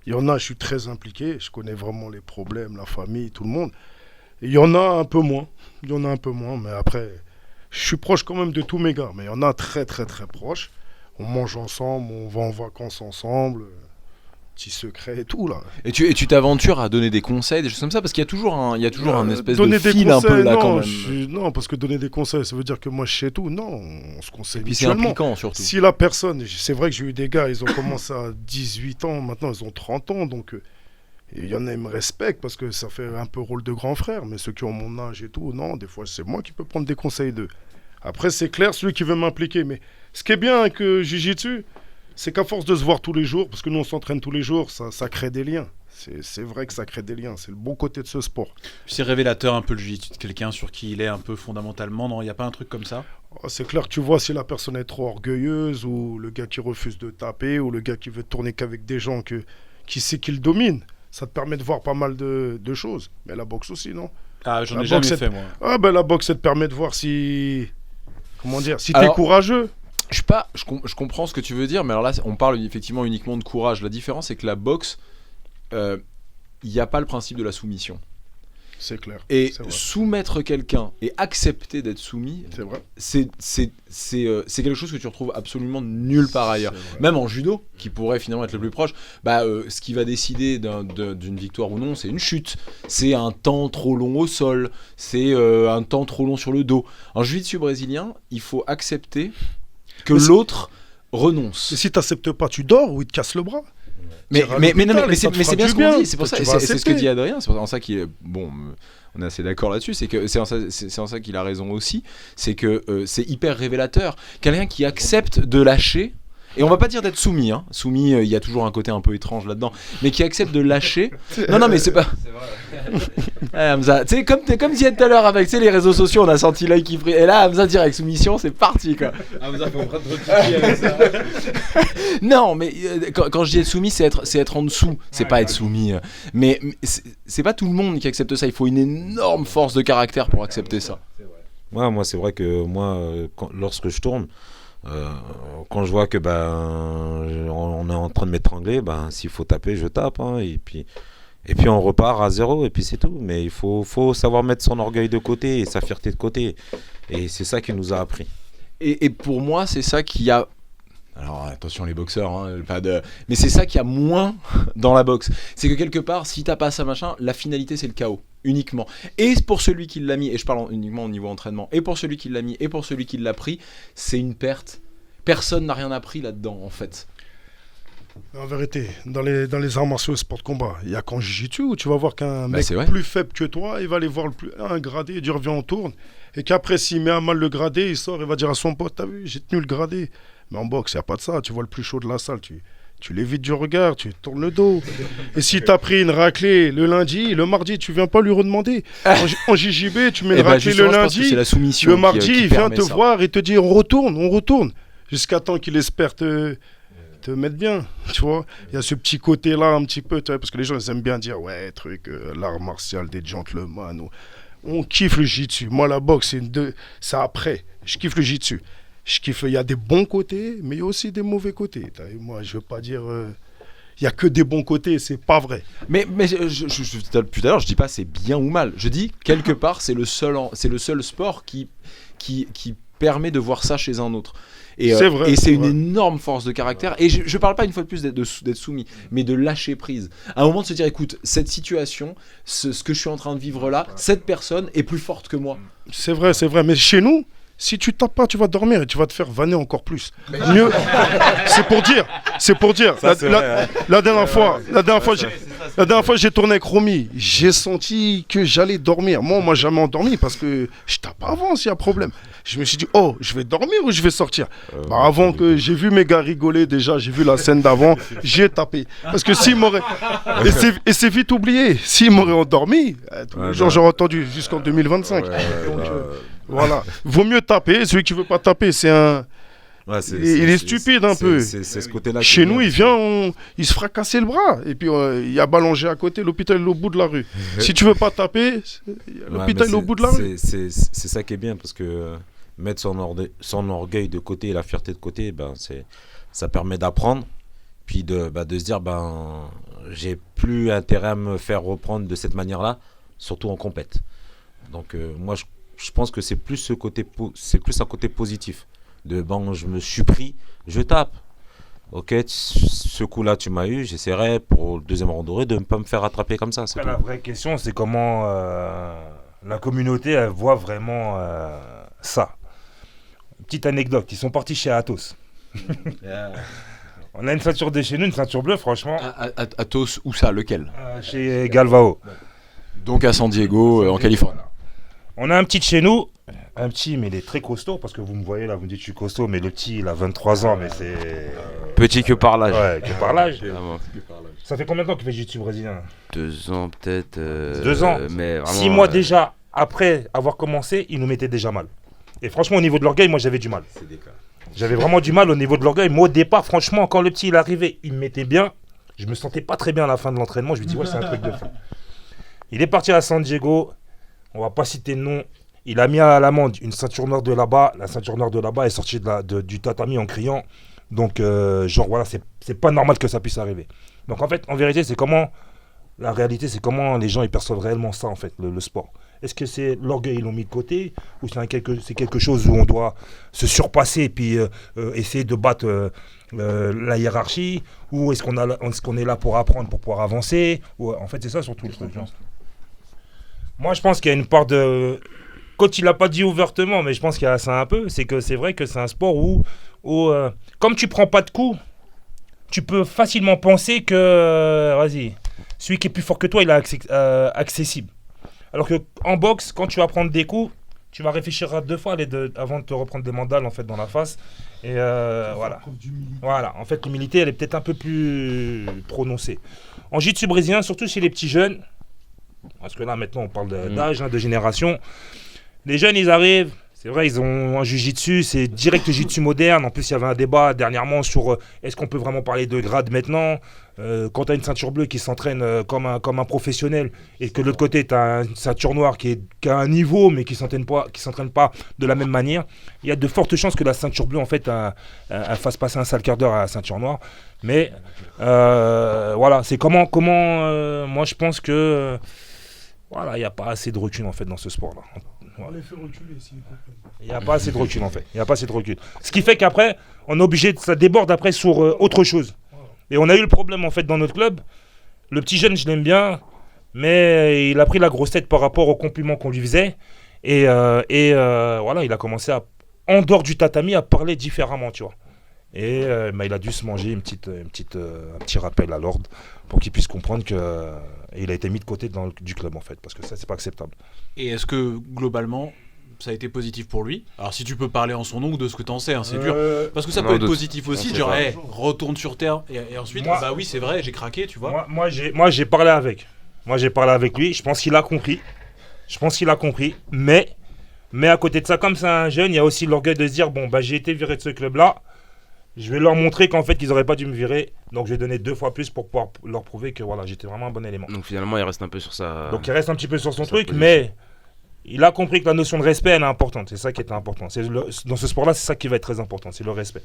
Il y en a, je suis très impliqué. Je connais vraiment les problèmes, la famille, tout le monde. Il y en a un peu moins, mais après, Je suis proche quand même de tous mes gars, mais il y en a très très très proches. On mange ensemble, on va en vacances ensemble. Petit secret et tout là. Et tu t'aventures à donner des conseils, des choses comme ça, parce qu'il y a toujours un espèce de Donner des fil un peu conseils, là quand non, même. non, parce que donner des conseils, ça veut dire que moi je sais tout. Non, on se conseille Et puis c'est mutuellement. impliquant surtout. Si la personne, c'est vrai que j'ai eu des gars, ils ont commencé à 18 ans, maintenant ils ont 30 ans, donc il y en a, ils me respectent parce que ça fait un peu rôle de grand frère, mais ceux qui ont mon âge et tout, non, des fois c'est moi qui peux prendre des conseils d'eux. Après c'est clair, celui qui veut m'impliquer, mais ce qui est bien avec Jiu-Jitsu, c'est qu'à force de se voir tous les jours, parce que nous on s'entraîne tous les jours, ça crée des liens. C'est vrai que ça crée des liens, c'est le bon côté de ce sport. C'est révélateur un peu le jiu-jitsu de quelqu'un sur qui il est un peu fondamentalement, non? Il n'y a pas un truc comme ça? C'est clair que tu vois si la personne est trop orgueilleuse, ou le gars qui refuse de taper, ou le gars qui veut tourner qu'avec des gens qui sait qu'il domine. Ça te permet de voir pas mal de choses. Mais la boxe aussi, non? Ah, j'en La ai jamais boxe, fait moi. Ah ben la boxe, ça te permet de voir si... Comment dire? Si t'es Alors, courageux. Je comprends ce que tu veux dire, mais alors là, on parle effectivement uniquement de courage. La différence, c'est que la boxe, il n'y a pas le principe de la soumission. C'est clair. Et C'est vrai. soumettre quelqu'un et accepter d'être soumis, C'est vrai. c'est quelque chose que tu retrouves absolument nulle part ailleurs. C'est vrai. Même en judo, qui pourrait finalement être le plus proche, ce qui va décider d'une victoire ou non, c'est une chute, c'est un temps trop long au sol, c'est un temps trop long sur le dos. En jiu-jitsu brésilien, il faut accepter que Mais l'autre renonce. Et si t'acceptes pas, tu dors ou il te casse le bras. Mais t'iras à non, l'hôpital mais et ça te c'est fera bien du ce bien. qu'on dit, c'est pour ça, Tu et vas c'est ce que accepter. dit Adrien, c'est en ça qu'il est, bon, on est assez d'accord là-dessus, c'est que c'est en ça qu'il a raison aussi, c'est que c'est hyper révélateur, quelqu'un qui accepte de lâcher, et on va pas dire d'être soumis, hein. Soumis, il y a toujours un côté un peu étrange là-dedans, mais qui accepte de lâcher, non mais c'est pas... Ouais, Hamza, tu sais, comme disait tout à l'heure avec les réseaux sociaux, on a senti l'œil qui brille, et là Hamza direct soumission, c'est parti quoi. Hamza, faut pas trop avec ça. Non, mais quand je dis être soumis, c'est être en dessous, c'est pas être soumis. Mais c'est pas tout le monde qui accepte ça. Il faut une énorme force de caractère pour accepter ça. Ouais, moi, c'est vrai que lorsque je tourne, quand je vois que on est en train de m'étrangler, s'il faut taper, je tape, hein, et puis on repart à zéro, et puis c'est tout. Mais il faut savoir mettre son orgueil de côté et sa fierté de côté, et c'est ça qui nous a appris. Et pour moi, c'est ça qui a... Alors attention les boxeurs, hein, mais c'est ça qu'il y a moins dans la boxe. C'est que quelque part, si t'as pas ça machin, la finalité c'est le chaos, uniquement. Et pour celui qui l'a mis, et je parle uniquement au niveau entraînement, et pour celui qui l'a mis, et pour celui qui l'a pris, c'est une perte. Personne n'a rien appris là-dedans en fait. En vérité, dans les arts martiaux et sport de combat, il y a qu'en jiu-jitsu où tu vas voir qu'un mec c'est vrai. plus faible que toi, il va aller voir un gradé, il dit reviens on tourne, et qu'après s'il met à mal le gradé, il sort, il va dire à son pote, t'as vu, j'ai tenu le gradé. Mais en boxe, il n'y a pas de ça, tu vois le plus chaud de la salle, tu l'évites du regard, tu tournes le dos. Et si t'as pris une raclée le lundi, le mardi, tu viens pas lui redemander. En JJB, tu mets une raclée le justement, je pense que c'est lundi, la soumission le mardi, qui il vient permet te ça. voir et te dit on retourne. Jusqu'à temps qu'il espère te mettre bien, tu vois. Il y a ce petit côté-là un petit peu, tu vois, parce que les gens ils aiment bien dire, ouais, l'art martial des gentlemen. On kiffe le jiu-jitsu. Moi, la boxe, c'est après. Je kiffe le jiu-jitsu. Je kiffe, il y a des bons côtés, mais il y a aussi des mauvais côtés. Moi, je veux pas dire... Il y a que des bons côtés, c'est pas vrai. Mais tout à l'heure, je dis pas c'est bien ou mal. Je dis quelque part c'est le seul sport qui permet de voir ça chez un autre. Et C'est vrai, et c'est c'est une vrai. énorme force de caractère. Et je parle pas une fois de plus d'être soumis, mais de lâcher prise. À un moment de se dire, écoute, cette situation, ce que je suis en train de vivre là, cette personne est plus forte que moi. C'est vrai. Mais chez nous, si tu tapes pas, tu vas dormir et tu vas te faire vanner encore plus. Mieux. C'est pour dire. La dernière fois, j'ai tourné avec Romy. J'ai senti que j'allais dormir. Moi, on m'a jamais endormi parce que je tape avant s'il y a problème. Je me suis dit, oh, je vais dormir ou je vais sortir. Avant que j'ai vu mes gars rigoler déjà, j'ai vu la scène d'avant, j'ai tapé. Parce que s'il m'aurait... Et c'est vite oublié. S'il m'aurait endormi, j'aurais entendu jusqu'en 2025. Voilà. Vaut mieux taper. Celui qui veut pas taper, c'est un... Ouais, il est stupide un peu. C'est ce côté-là. Chez nous, il vient, il se fera casser le bras. Et puis, il y a Ballongé à côté, l'hôpital est au bout de la rue. Si tu veux pas taper, l'hôpital est au bout de la rue. C'est ça qui est bien, parce que mettre son orgueil de côté et la fierté de côté, ça permet d'apprendre. Puis de se dire, j'ai plus intérêt à me faire reprendre de cette manière-là, surtout en compète. Donc, moi, je je pense que c'est plus ce côté, c'est plus un côté positif. De bon, je me suis pris, je tape. Ok, ce coup-là, tu m'as eu, j'essaierai pour le deuxième round doré de ne pas me faire attraper comme ça. Après, la vraie question, c'est comment la communauté elle voit vraiment ça. Petite anecdote, ils sont partis chez Athos. On a une ceinture de chez nous, une ceinture bleue, franchement. Athos, où ça? Lequel? Chez Galvao. Donc à San Diego, en Californie. On a un petit de chez nous, un petit, mais il est très costaud, parce que vous me voyez là, vous me dites que je suis costaud, mais le petit, il a 23 ans, mais c'est... Petit que par l'âge. Ouais, que par l'âge. Vraiment. Ça fait combien de temps qu'il fait jiu-jitsu brésilien? 2 ans peut-être. 2 ans. Mais vraiment, 6 mois déjà, après avoir commencé, il nous mettait déjà mal. Et franchement, au niveau de l'orgueil, moi j'avais du mal. J'avais vraiment du mal au niveau de l'orgueil. Moi au départ, franchement, quand le petit il arrivait, il me mettait bien. Je me sentais pas très bien à la fin de l'entraînement. Je me dis, ouais, c'est un truc de fou. Il est parti à San Diego. On va pas citer le nom. Il a mis à l'amende une ceinture noire de là-bas. La ceinture noire de là-bas est sortie du tatami en criant. Donc, genre, voilà, c'est pas normal que ça puisse arriver. Donc, en fait, en vérité, la réalité, c'est comment les gens ils perçoivent réellement ça, en fait, le sport. Est-ce que c'est l'orgueil, ils l'ont mis de côté, ou c'est quelque chose où on doit se surpasser et puis essayer de battre la hiérarchie, ou est-ce qu'on est là pour apprendre, pour pouvoir avancer, ou, en fait, c'est ça surtout le truc. Moi, je pense qu'il y a une part de... Coach, il l'a pas dit ouvertement, mais je pense qu'il y a ça un peu, c'est que c'est vrai que c'est un sport où comme tu prends pas de coups, tu peux facilement penser que, vas-y, celui qui est plus fort que toi, il est accessible. Alors qu'en boxe, quand tu vas prendre des coups, tu vas réfléchir à 2 fois avant de te reprendre des mandales en fait, dans la face. Et voilà. Voilà, en fait, l'humilité, elle est peut-être un peu plus prononcée. En jiu-jitsu brésilien, surtout chez les petits jeunes, parce que là, maintenant, on parle d'âge, de génération. Les jeunes, ils arrivent, c'est vrai, ils ont un jiu-jitsu, c'est direct jiu-jitsu moderne. En plus, il y avait un débat dernièrement sur est-ce qu'on peut vraiment parler de grade maintenant. Quand tu as une ceinture bleue qui s'entraîne comme un professionnel et que de l'autre côté, tu as une ceinture noire qui a un niveau mais qui ne s'entraîne pas de la même manière, il y a de fortes chances que la ceinture bleue, en fait, elle fasse passer un sale quart d'heure à la ceinture noire. Mais voilà, c'est comment moi, je pense que voilà, il n'y a pas assez de recul, en fait, dans ce sport-là. Voilà. Il n'y a pas assez de recul en fait. Il n'y a pas assez de recul. Ce qui fait qu'après, on est obligé, ça déborde après sur autre chose. Et on a eu le problème en fait dans notre club. Le petit jeune, je l'aime bien, mais il a pris la grosse tête par rapport aux compliments qu'on lui faisait. Et voilà, il a commencé en dehors du tatami, à parler différemment, tu vois. Et il a dû se manger un petit rappel à l'ordre pour qu'il puisse comprendre que il a été mis de côté du club en fait, parce que ça c'est pas acceptable. Et est-ce que globalement ça a été positif pour lui? Alors si tu peux parler en son nom ou de ce que t'en sais, hein, c'est dur. Parce que ça peut être positif aussi, genre hey, retourne sur terre et ensuite bah oui c'est vrai, j'ai craqué, tu vois. Moi j'ai parlé avec. Moi j'ai parlé avec lui, je pense qu'il a compris. Mais à côté de ça, comme c'est un jeune, il y a aussi l'orgueil de se dire bon bah j'ai été viré de ce club là. Je vais leur montrer qu'en fait, ils n'auraient pas dû me virer. Donc, je vais donner 2 fois plus pour pouvoir leur prouver que voilà, j'étais vraiment un bon élément. Donc, finalement, il reste un peu sur ça. Donc, il reste un petit peu sur son truc, mais il a compris que la notion de respect, elle est importante. C'est ça qui est important. Dans ce sport-là, c'est ça qui va être très important. C'est le respect.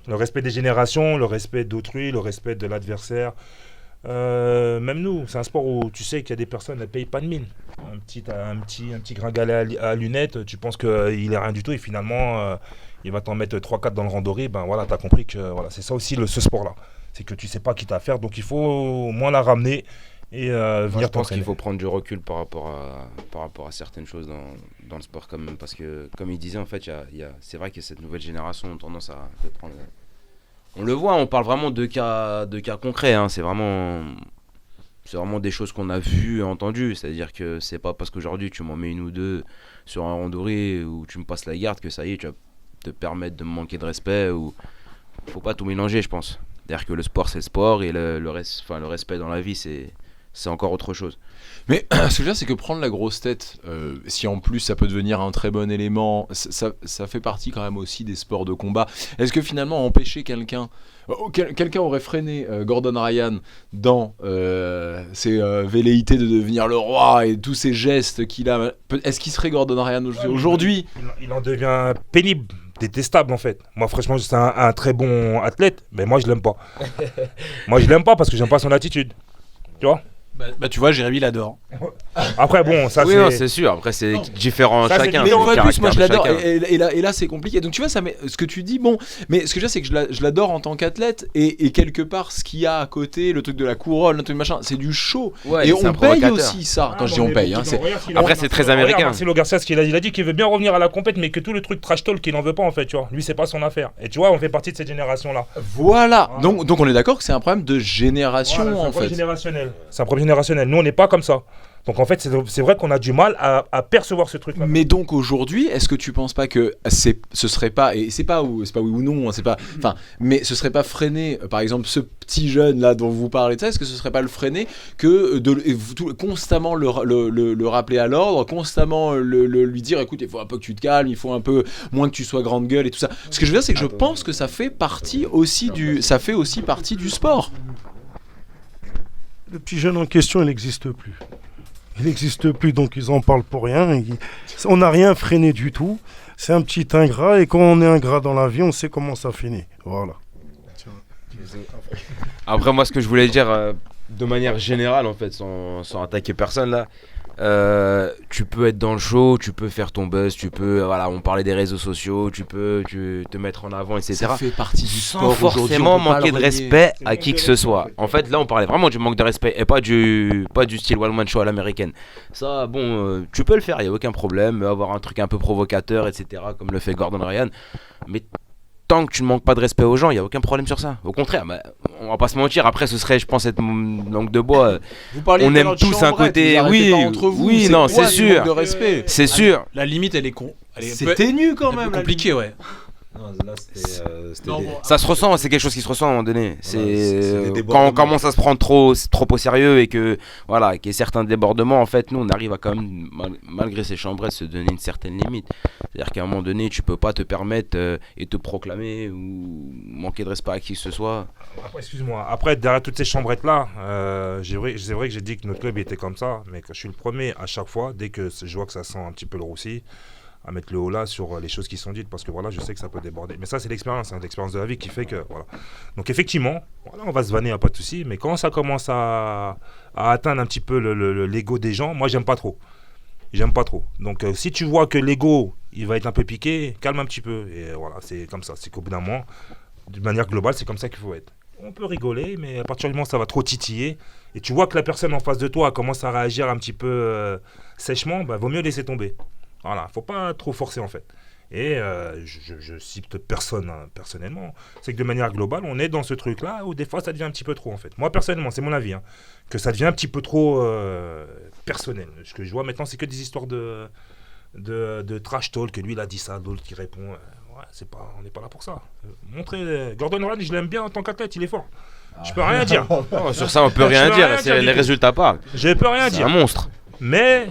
Le respect des générations, le respect d'autrui, le respect de l'adversaire. Même nous, c'est un sport où tu sais qu'il y a des personnes, elles ne payent pas de mine. Un petit gringalet à lunettes, tu penses qu'il est rien du tout et finalement... il va t'en mettre 3-4 dans le randori, ben voilà, t'as compris que voilà, c'est ça aussi ce sport-là. C'est que tu sais pas qui t'a à faire, donc il faut au moins la ramener et venir t'entraîner. Je pense qu'il faut prendre du recul par rapport à certaines choses dans le sport quand même, parce que comme il disait en fait, c'est vrai que cette nouvelle génération a tendance à prendre... On le voit, on parle vraiment de cas concrets, hein, c'est vraiment des choses qu'on a vues et entendues, c'est-à-dire que c'est pas parce qu'aujourd'hui tu m'en mets 1 ou 2 sur un randori ou tu me passes la garde que ça y est, tu vas te permettre de me manquer de respect, ou faut pas tout mélanger, je pense. C'est-à-dire que le sport c'est le sport et le respect dans la vie c'est encore autre chose. Mais ce que je veux dire, c'est que prendre la grosse tête, si en plus ça peut devenir un très bon élément, ça fait partie quand même aussi des sports de combat. Est-ce que finalement empêcher quelqu'un aurait freiné Gordon Ryan dans ses velléités de devenir le roi et tous ces gestes qu'il a? Est-ce qu'il serait Gordon Ryan aujourd'hui? Il en devient pénible, détestable en fait. Moi franchement c'est un très bon athlète, mais moi je l'aime pas. Moi je l'aime pas parce que j'aime pas son attitude. Tu vois? Bah tu vois, Jérémy il adore. Après, bon, ça Oui, c'est. non, c'est sûr. Après, c'est différent Ça, c'est chacun. Mais différent. une fois de plus, moi je Caractère de l'adore. chacun. Et là c'est compliqué. Donc tu vois, ce que tu dis, bon, mais ce que je veux dire, c'est que je l'adore en tant qu'athlète. Et quelque part, ce qu'il y a à côté, le truc de la couronne, le truc machin, c'est du show. Ouais, et c'est un on paye provocateur. aussi ça. Quand je dis on paye, hein, c'est. Après, c'est très américain. Marcelo Garcia, ce qu'il a dit, il a dit qu'il veut bien revenir à la compète, mais que tout le truc trash talk, il en veut pas en fait, tu vois. Lui, c'est pas son affaire. Et tu vois, on fait partie de cette génération-là. Voilà. Voilà. Donc on est d'accord que c'est un problème de génération Voilà, c'est un en problème fait. générationnel. C'est un problème générationnel. Nous, on n'est pas comme ça. Donc en fait, c'est vrai qu'on a du mal à percevoir ce truc-là. Mais donc aujourd'hui, est-ce que tu penses pas que ce serait pas, et c'est pas oui ou non, hein, c'est pas, enfin, mais ce serait pas freiner, par exemple, ce petit jeune là dont vous parlez de ça, est-ce que ce serait pas le freiner que constamment le rappeler à l'ordre, constamment lui dire, écoute, il faut un peu que tu te calmes, il faut un peu moins que tu sois grande gueule et tout ça. Ce que je veux dire, c'est que je pense que ça fait aussi partie du sport. Le petit jeune en question, il n'existe plus. Il n'existe plus, donc ils en parlent pour rien. On n'a rien freiné du tout. C'est un petit ingrat, et quand on est ingrat dans la vie, on sait comment ça finit. Voilà. Après, moi, ce que je voulais dire de manière générale, en fait, sans attaquer personne là, tu peux être dans le show, tu peux faire ton buzz, tu peux, voilà, on parlait des réseaux sociaux, tu peux te mettre en avant, etc. Ça fait partie du Sans sport aujourd'hui, forcément on peut pas manquer le de renier. respect à qui que ce soit. En fait, là, on parlait vraiment du manque de respect et pas du style one man show à l'américaine. Ça, bon, tu peux le faire, il y a aucun problème, avoir un truc un peu provocateur, etc. Comme le fait Gordon Ryan, mais tant que tu ne manques pas de respect aux gens, il n'y a aucun problème sur ça. Au contraire, on va pas se mentir. Après, ce serait, je pense, être langue de bois. Vous parliez On tout à aime l'heure de tous un chambrette, côté- vous arrêtez oui, pas entre vous, oui, c'est non, quoi c'est le sûr. manque de respect. C'est sûr. La limite, elle est con. C'est ténu quand même. la compliqué, ouais. Non, là, c'était Non, des- bon, Ça se ressent, c'est quelque chose qui se ressent à un moment donné. c'est des C'est quand débordements. on commence à se prendre trop au sérieux et que voilà, qu'il y ait certains débordements, en fait, nous on arrive à quand même malgré ces chambrettes se donner une certaine limite. C'est-à-dire qu'à un moment donné, tu peux pas te permettre et te proclamer ou manquer de respect à qui que ce soit. Après, excuse-moi. Après, derrière toutes ces chambrettes-là, c'est vrai que j'ai dit que notre club était comme ça, mais que je suis le premier à chaque fois, dès que je vois que ça sent un petit peu le roussi, à mettre le haut là sur les choses qui sont dites, parce que voilà, je sais que ça peut déborder. Mais ça, c'est l'expérience, hein, l'expérience de la vie qui fait que voilà. Donc effectivement, voilà, on va se vanner, pas de souci, mais quand ça commence à atteindre un petit peu l'ego des gens, moi, j'aime pas trop. J'aime pas trop. Donc si tu vois que l'ego, il va être un peu piqué, calme un petit peu. Et voilà, c'est comme ça. C'est qu'au bout d'un moment, de manière globale, c'est comme ça qu'il faut être. On peut rigoler, mais à partir du moment où ça va trop titiller, et tu vois que la personne en face de toi commence à réagir un petit peu sèchement, bah, vaut mieux laisser tomber. Voilà, faut pas trop forcer en fait. Et je cite personne hein, personnellement, c'est que de manière globale, on est dans ce truc-là où des fois ça devient un petit peu trop en fait. Moi personnellement, c'est mon avis, hein, que ça devient un petit peu trop personnel. Ce que je vois maintenant, c'est que des histoires de trash talk, que lui il a dit ça, l'autre qui répond. Ouais, on n'est pas là pour ça. Montrer Gordon Ryan, je l'aime bien en tant qu'athlète, il est fort. Je peux rien dire. Non, sur ça, on peut rien Je peux dire. rien C'est dire du les tout. résultats parlent. Je peux rien C'est dire. un monstre. Mais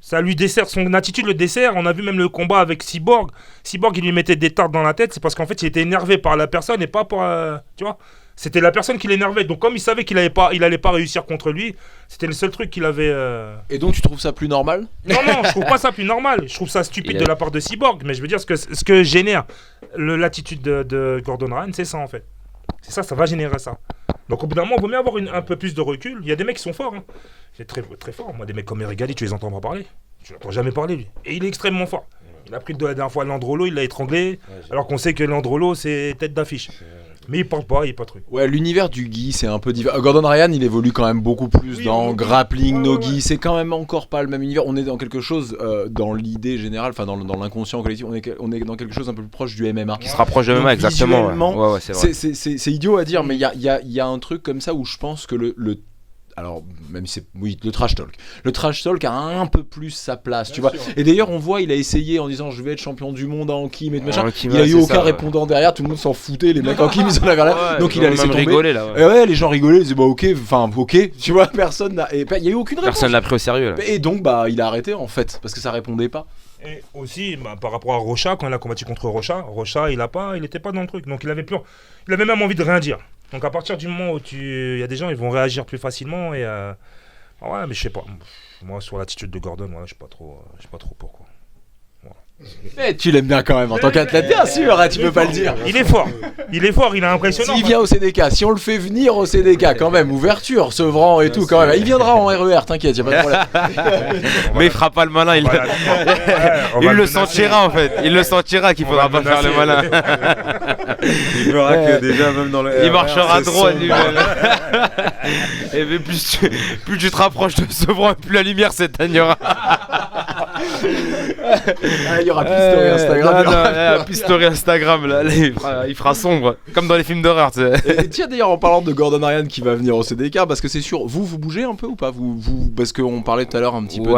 ça lui dessert, son attitude le dessert. On a vu même le combat avec Cyborg. Cyborg, il lui mettait des tartes dans la tête. C'est parce qu'en fait, il était énervé par la personne et pas pour. Tu vois, c'était la personne qui l'énervait. Donc, comme il savait qu'il allait pas réussir contre lui, c'était le seul truc qu'il avait. Et donc tu trouves ça plus normal? Non, je trouve pas ça plus normal. Je trouve ça stupide Il a- de la part de Cyborg. Mais je veux dire, ce que génère l'attitude de Gordon Ryan, c'est ça en fait. C'est ça, ça va générer ça. Donc, au bout d'un moment, il vaut mieux avoir un peu plus de recul. Il y a des mecs qui sont forts. Hein. C'est très, très fort. Moi, des mecs comme Eric Galli, tu les entends pas parler. Tu l'entends jamais parler, lui. Et il est extrêmement fort. Il a pris la dernière fois Landrolo, il l'a étranglé. Alors qu'on sait que Landrolo, c'est tête d'affiche. Mais il parle pas, il est pas truc. Ouais, l'univers du gi, c'est un peu différent. Gordon Ryan, il évolue quand même beaucoup plus Oui, dans en no-gi. grappling, Ouais, no-gi. ouais. C'est quand même encore pas le même univers. On est dans quelque chose, dans l'idée générale, enfin dans l'inconscient collectif, on est dans quelque chose un peu plus proche du MMA. Qui se rapproche de Donc, MMA, exactement. visuellement, Ouais, c'est vrai. C'est idiot à dire, mais il y a un truc comme ça où je pense que alors, même si c'est. Oui, le trash talk. Le trash talk a un peu plus sa place, tu vois. Et d'ailleurs, on voit, il a essayé en disant je vais être champion du monde en Kim et tout machin. En Kim, Il a ouais, eu c'est aucun ça, ouais. répondant derrière, tout le monde s'en foutait, les mecs en Kim, ils en avaient rien. Ouais, Donc ils il a ont laissé même tomber. rigolé, là. Ouais. Et ouais, les gens rigolaient, ils disaient bah ok, tu vois, personne n'a. Et il y a eu aucune réponse. Personne l'a pris au sérieux. Là. Et donc, bah, il a arrêté en fait, parce que ça répondait pas. Et aussi, par rapport à Rocha, quand il a combattu contre Rocha, il était pas dans le truc. Donc il avait même envie de rien dire. Donc à partir du moment où il y a des gens, ils vont réagir plus facilement et ouais, mais je sais pas. Moi, sur l'attitude de Gordon, voilà, je sais pas trop pourquoi. Mais tu l'aimes bien quand même en tant qu'athlète, bien sûr, hein, tu peux pas le dire. Il est fort, il est impressionnant. S'il vient au CDK, si on le fait venir au CDK quand même, ouverture, Sevran et tout quand même. Il viendra en RER, t'inquiète, y'a pas de problème. Mais il fera pas le malin, il le sentira en fait. Il le sentira qu'il faudra pas faire le malin. Il verra que déjà, même dans le. Il marchera c'est droit. sombre. Et mais plus tu te rapproches de Sevran, plus la lumière s'éteignera. Il y aura plus de story Instagram. Plus story Instagram, là, il fera sombre, comme dans les films d'horreur. Tu sais. Et tiens d'ailleurs en parlant de Gordon Ryan qui va venir au CDK, parce que c'est sûr, vous bougez un peu ou pas vous, parce qu'on parlait tout à l'heure un petit peu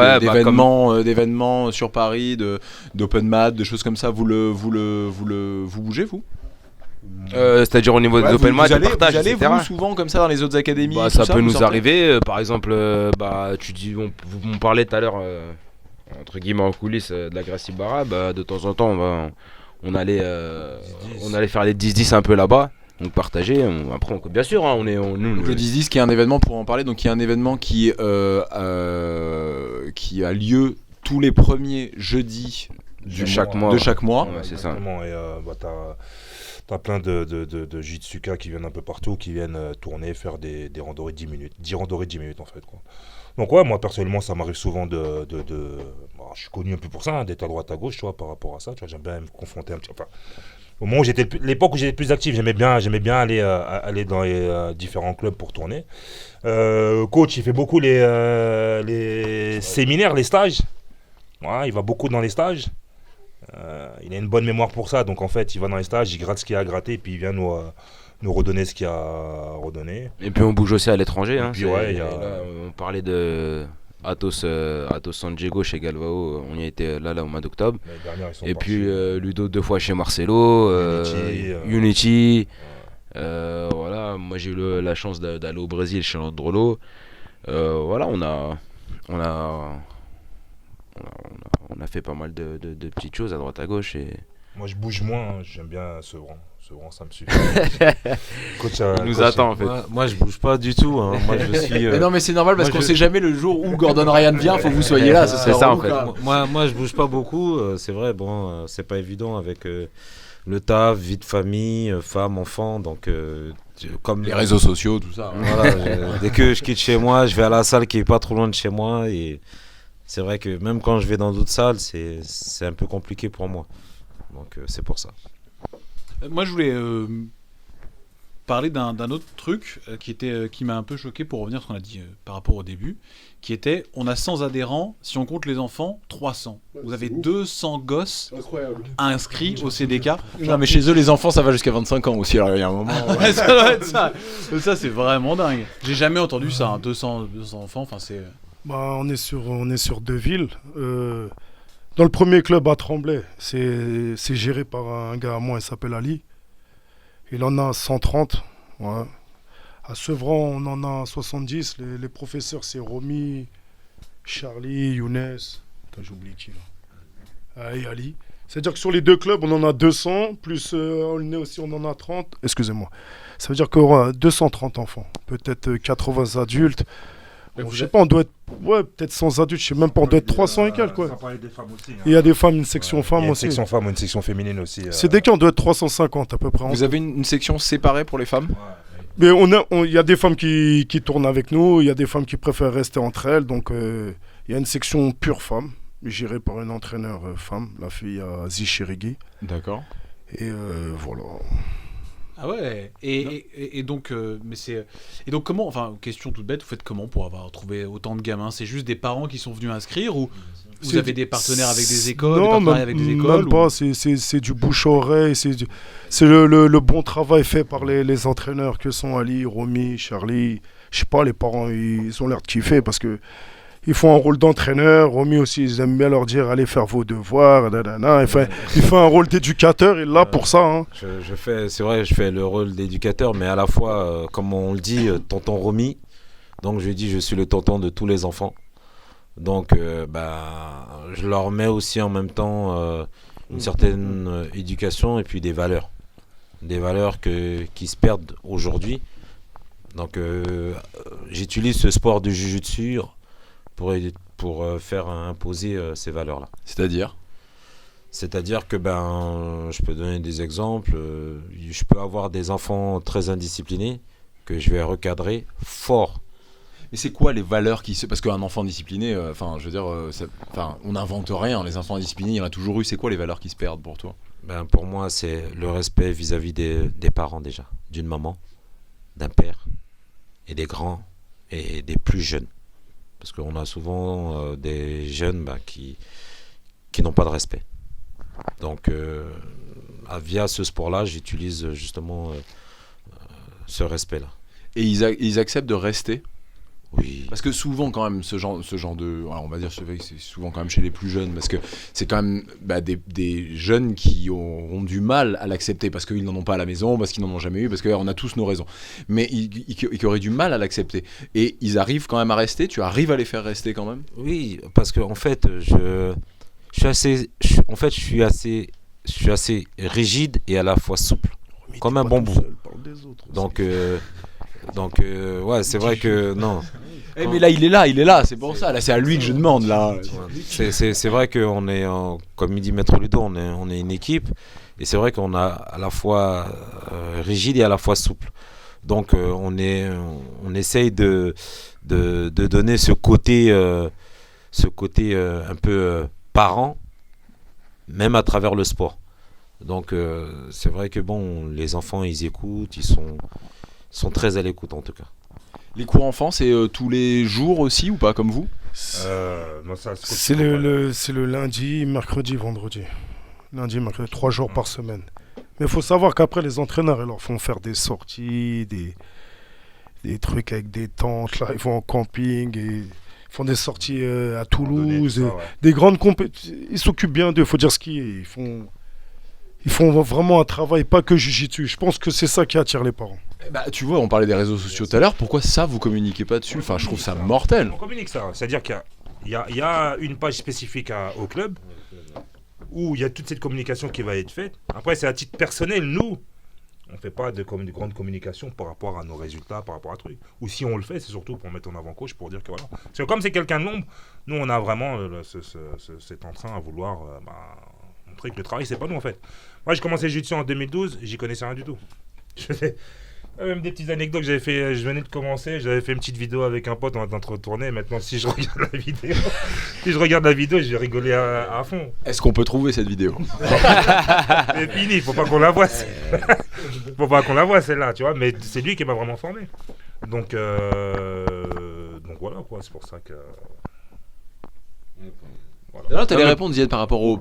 d'événements sur Paris, d'open mat, de choses comme ça, vous bougez vous? C'est-à-dire au niveau des open match, vous de partage, allez etc. vous souvent comme ça dans les autres académies? Bah, tout ça peut vous nous sortez arriver, par exemple, tu dis, vous me parlez tout à l'heure, entre guillemets en coulisses, de la Gracie Barra, bah, de temps en temps, on allait faire les 10-10 un peu là-bas. Donc partager, après bien sûr, hein, nous, Donc le 10-10 qui est un événement, pour en parler, donc qui est un événement qui a lieu tous les premiers jeudis de chaque mois. Ouais, c'est ça. Et t'as plein de Jitsuka qui viennent un peu partout, qui viennent tourner, faire des randonnées 10 minutes. 10 randonnées 10 minutes en fait, quoi. Donc ouais, moi personnellement, ça m'arrive souvent je suis connu un peu pour ça, hein, d'être à droite à gauche, tu vois, par rapport à ça. Tu vois, j'aime bien me confronter un petit... Enfin, au moment où l'époque où j'étais plus actif, j'aimais bien aller dans les différents clubs pour tourner. Coach, il fait beaucoup les séminaires, les stages. Ouais, il va beaucoup dans les stages. Il a une bonne mémoire pour ça, donc en fait, il va dans les stages, il gratte ce qu'il y a à gratter, et puis il vient nous redonner ce qu'il y a à redonner. Et puis on bouge aussi à l'étranger. Hein, puis ouais, là, on parlait de Athos San Diego chez Galvao, on y a été là au mois d'octobre. Et puis Ludo 2 fois chez Marcelo, Unity. Voilà, moi j'ai eu la chance d'aller au Brésil chez Androlo. Voilà, on a fait pas mal de petites choses à droite à gauche. Et... Moi je bouge moins, hein, j'aime bien Sevran, ça me suffit. Coach, il nous attend en fait. Moi je bouge pas du tout, hein. Moi je suis. Mais non, mais c'est normal parce qu'on sait jamais le jour où Gordon Ryan vient, faut que vous soyez là, c'est ça en fait. Moi je bouge pas beaucoup, c'est vrai, bon, c'est pas évident avec le taf, vie de famille, femme, enfant, donc comme les réseaux sociaux, tout ça. Voilà, dès que je quitte chez moi, je vais à la salle qui est pas trop loin de chez moi et c'est vrai que même quand je vais dans d'autres salles, c'est un peu compliqué pour moi. Donc c'est pour ça. Moi je voulais parler d'un autre truc qui m'a un peu choqué pour revenir à ce qu'on a dit par rapport au début, qui était on a 100 adhérents, si on compte les enfants, 300. Vous avez 200 gosses inscrits au CDK. Non mais chez eux les enfants ça va jusqu'à 25 ans aussi, alors il y a un moment... Ouais, ça doit être ça. Ça c'est vraiment dingue. J'ai jamais entendu ça, hein. 200 enfants, enfin c'est... Bah, on est sur 2 villes. Dans le premier club à Tremblay, c'est géré par un gars à moi, il s'appelle Ali. Il en a 130. Ouais. À Sevran, on en a 70. Les professeurs, c'est Romy, Charlie, Younes. Attends, j'oublie qui là. Et Ali. C'est-à-dire que sur les 2 clubs, on en a 200, plus Aulnay aussi, on en a 30. Excusez-moi. Ça veut dire qu'on aura 230 enfants. Peut-être 80 adultes. Bon, je sais pas, on doit être peut-être 100 adultes, je sais même pas, on doit être 300 et quelques quoi. Des femmes aussi, hein. Il y a des femmes, une section femmes aussi. Une section femmes, une section féminine aussi. C'est des cas, on doit être 350 à peu près. Vous avez une section séparée pour les femmes? Mais il y a des femmes qui tournent avec nous, il y a des femmes qui préfèrent rester entre elles, donc il y a une section pure femme, gérée par une entraîneur femme, la fille Zichéregui. D'accord. Et voilà. Ah ouais, et donc, et donc comment, enfin, question toute bête, vous faites comment pour avoir trouvé autant de gamins? C'est juste des parents qui sont venus inscrire ou vous avez des partenaires avec des écoles, non, des partenariats avec des écoles même pas, c'est du bouche-oreille, c'est le bon travail fait par les entraîneurs que sont Ali, Romy, Charlie. Je sais pas, les parents, ils ont l'air de kiffer parce que ils font un rôle d'entraîneur. Romy aussi, ils aiment bien leur dire allez faire vos devoirs. Enfin, il fait un rôle d'éducateur, il est là pour ça. Hein. C'est vrai, je fais le rôle d'éducateur, mais à la fois, comme on le dit, tonton Romy. Donc je lui dis je suis le tonton de tous les enfants. Donc je leur mets aussi en même temps une certaine éducation et puis des valeurs. Des valeurs qui se perdent aujourd'hui. Donc j'utilise ce sport du jiu-jitsu pour faire imposer ces valeurs-là. C'est-à-dire ? C'est-à-dire que je peux donner des exemples. Je peux avoir des enfants très indisciplinés que je vais recadrer fort. Et c'est quoi les valeurs parce qu'un enfant discipliné, on n'invente rien. Les enfants disciplinés, il y en a toujours eu. C'est quoi les valeurs qui se perdent pour toi? Pour moi, c'est le respect vis-à-vis des parents déjà, d'une maman, d'un père et des grands et des plus jeunes. Parce qu'on a souvent des jeunes qui n'ont pas de respect. Donc, via ce sport-là, j'utilise justement ce respect-là. Et ils acceptent de rester? Oui. Parce que souvent quand même ce genre de, alors on va dire c'est souvent quand même chez les plus jeunes, parce que c'est quand même des jeunes qui auront du mal à l'accepter parce qu'ils n'en ont pas à la maison, parce qu'ils n'en ont jamais eu, parce qu'on a tous nos raisons, mais qui auraient du mal à l'accepter, et ils arrivent quand même à rester. Tu arrives à les faire rester quand même? Oui, parce que en fait je suis assez rigide et à la fois souple, comme un bambou. Donc ouais, c'est vrai que non. Mais là il est là, c'est pour ça. Là c'est à lui que je demande là. C'est vrai qu'on est, comme il dit Maître Ludo, on est une équipe, et c'est vrai qu'on a à la fois rigide et à la fois souple. Donc on essaye de donner ce côté un peu parent, même à travers le sport. Donc c'est vrai que les enfants ils écoutent, ils sont très à l'écoute en tout cas. Les cours enfants, c'est tous les jours aussi ou pas, comme vous? Non, c'est le lundi, mercredi, vendredi. Lundi, mercredi, 3 jours par semaine. Mais il faut savoir qu'après, les entraîneurs, ils leur font faire des sorties, des trucs avec des tentes. Là, ils vont en camping, et ils font des sorties à Toulouse. Des grandes compétitions. Ils s'occupent bien d'eux, il faut dire ce qui est. Ils font vraiment un travail, pas que jujitsu. Je pense que c'est ça qui attire les parents. Tu vois, on parlait des réseaux sociaux tout à l'heure. Pourquoi ça, vous communiquez pas dessus? Enfin, je trouve ça mortel. On communique ça. C'est-à-dire qu'il y a une page spécifique au club où il y a toute cette communication qui va être faite. Après, c'est à titre personnel. Nous, on ne fait pas de grande communication par rapport à nos résultats, par rapport à trucs. Ou si on le fait, c'est surtout pour mettre en avant coach, pour dire que voilà. Parce que comme c'est quelqu'un de l'ombre, nous, on a vraiment cet entrain à vouloir montrer que le travail, c'est pas nous en fait. Moi, j'ai commencé le jiu-jitsu en 2012, j'y connaissais rien du tout. Même des petites anecdotes que j'avais fait, je venais de commencer, j'avais fait une petite vidéo avec un pote, on était en train de tourner. Maintenant, si je regarde la vidéo, je vais rigoler à fond. Est-ce qu'on peut trouver cette vidéo? C'est fini, faut pas qu'on la voie. Faut pas qu'on la voie celle-là, tu vois. Mais c'est lui qui m'a vraiment formé. Donc voilà quoi, c'est pour ça que. Voilà. Là, tu allais répondre, Ziad, par rapport au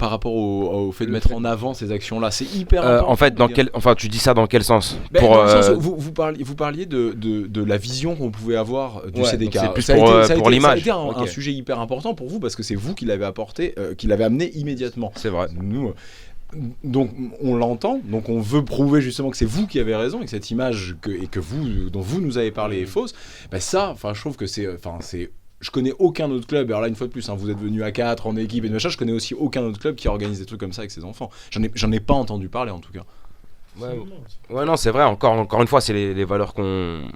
fait de mettre en avant ces actions-là. C'est hyper important. En fait, tu dis ça dans quel sens? Dans le sens où vous parliez de la vision qu'on pouvait avoir du CDK. C'est plus pour l'image. Ça a été un sujet hyper important pour vous parce que c'est vous qui l'avez apporté, qui l'avez amené immédiatement. C'est vrai. Nous, donc on l'entend, donc on veut prouver justement que c'est vous qui avez raison et que cette image dont vous nous avez parlé est fausse. Ça, je trouve que c'est. Je connais aucun autre club, alors là une fois de plus, vous êtes venus à 4 en équipe et machin, je connais aussi aucun autre club qui organise des trucs comme ça avec ses enfants. J'en ai pas entendu parler en tout cas. Ouais, non, c'est vrai, encore une fois, c'est les valeurs qu'on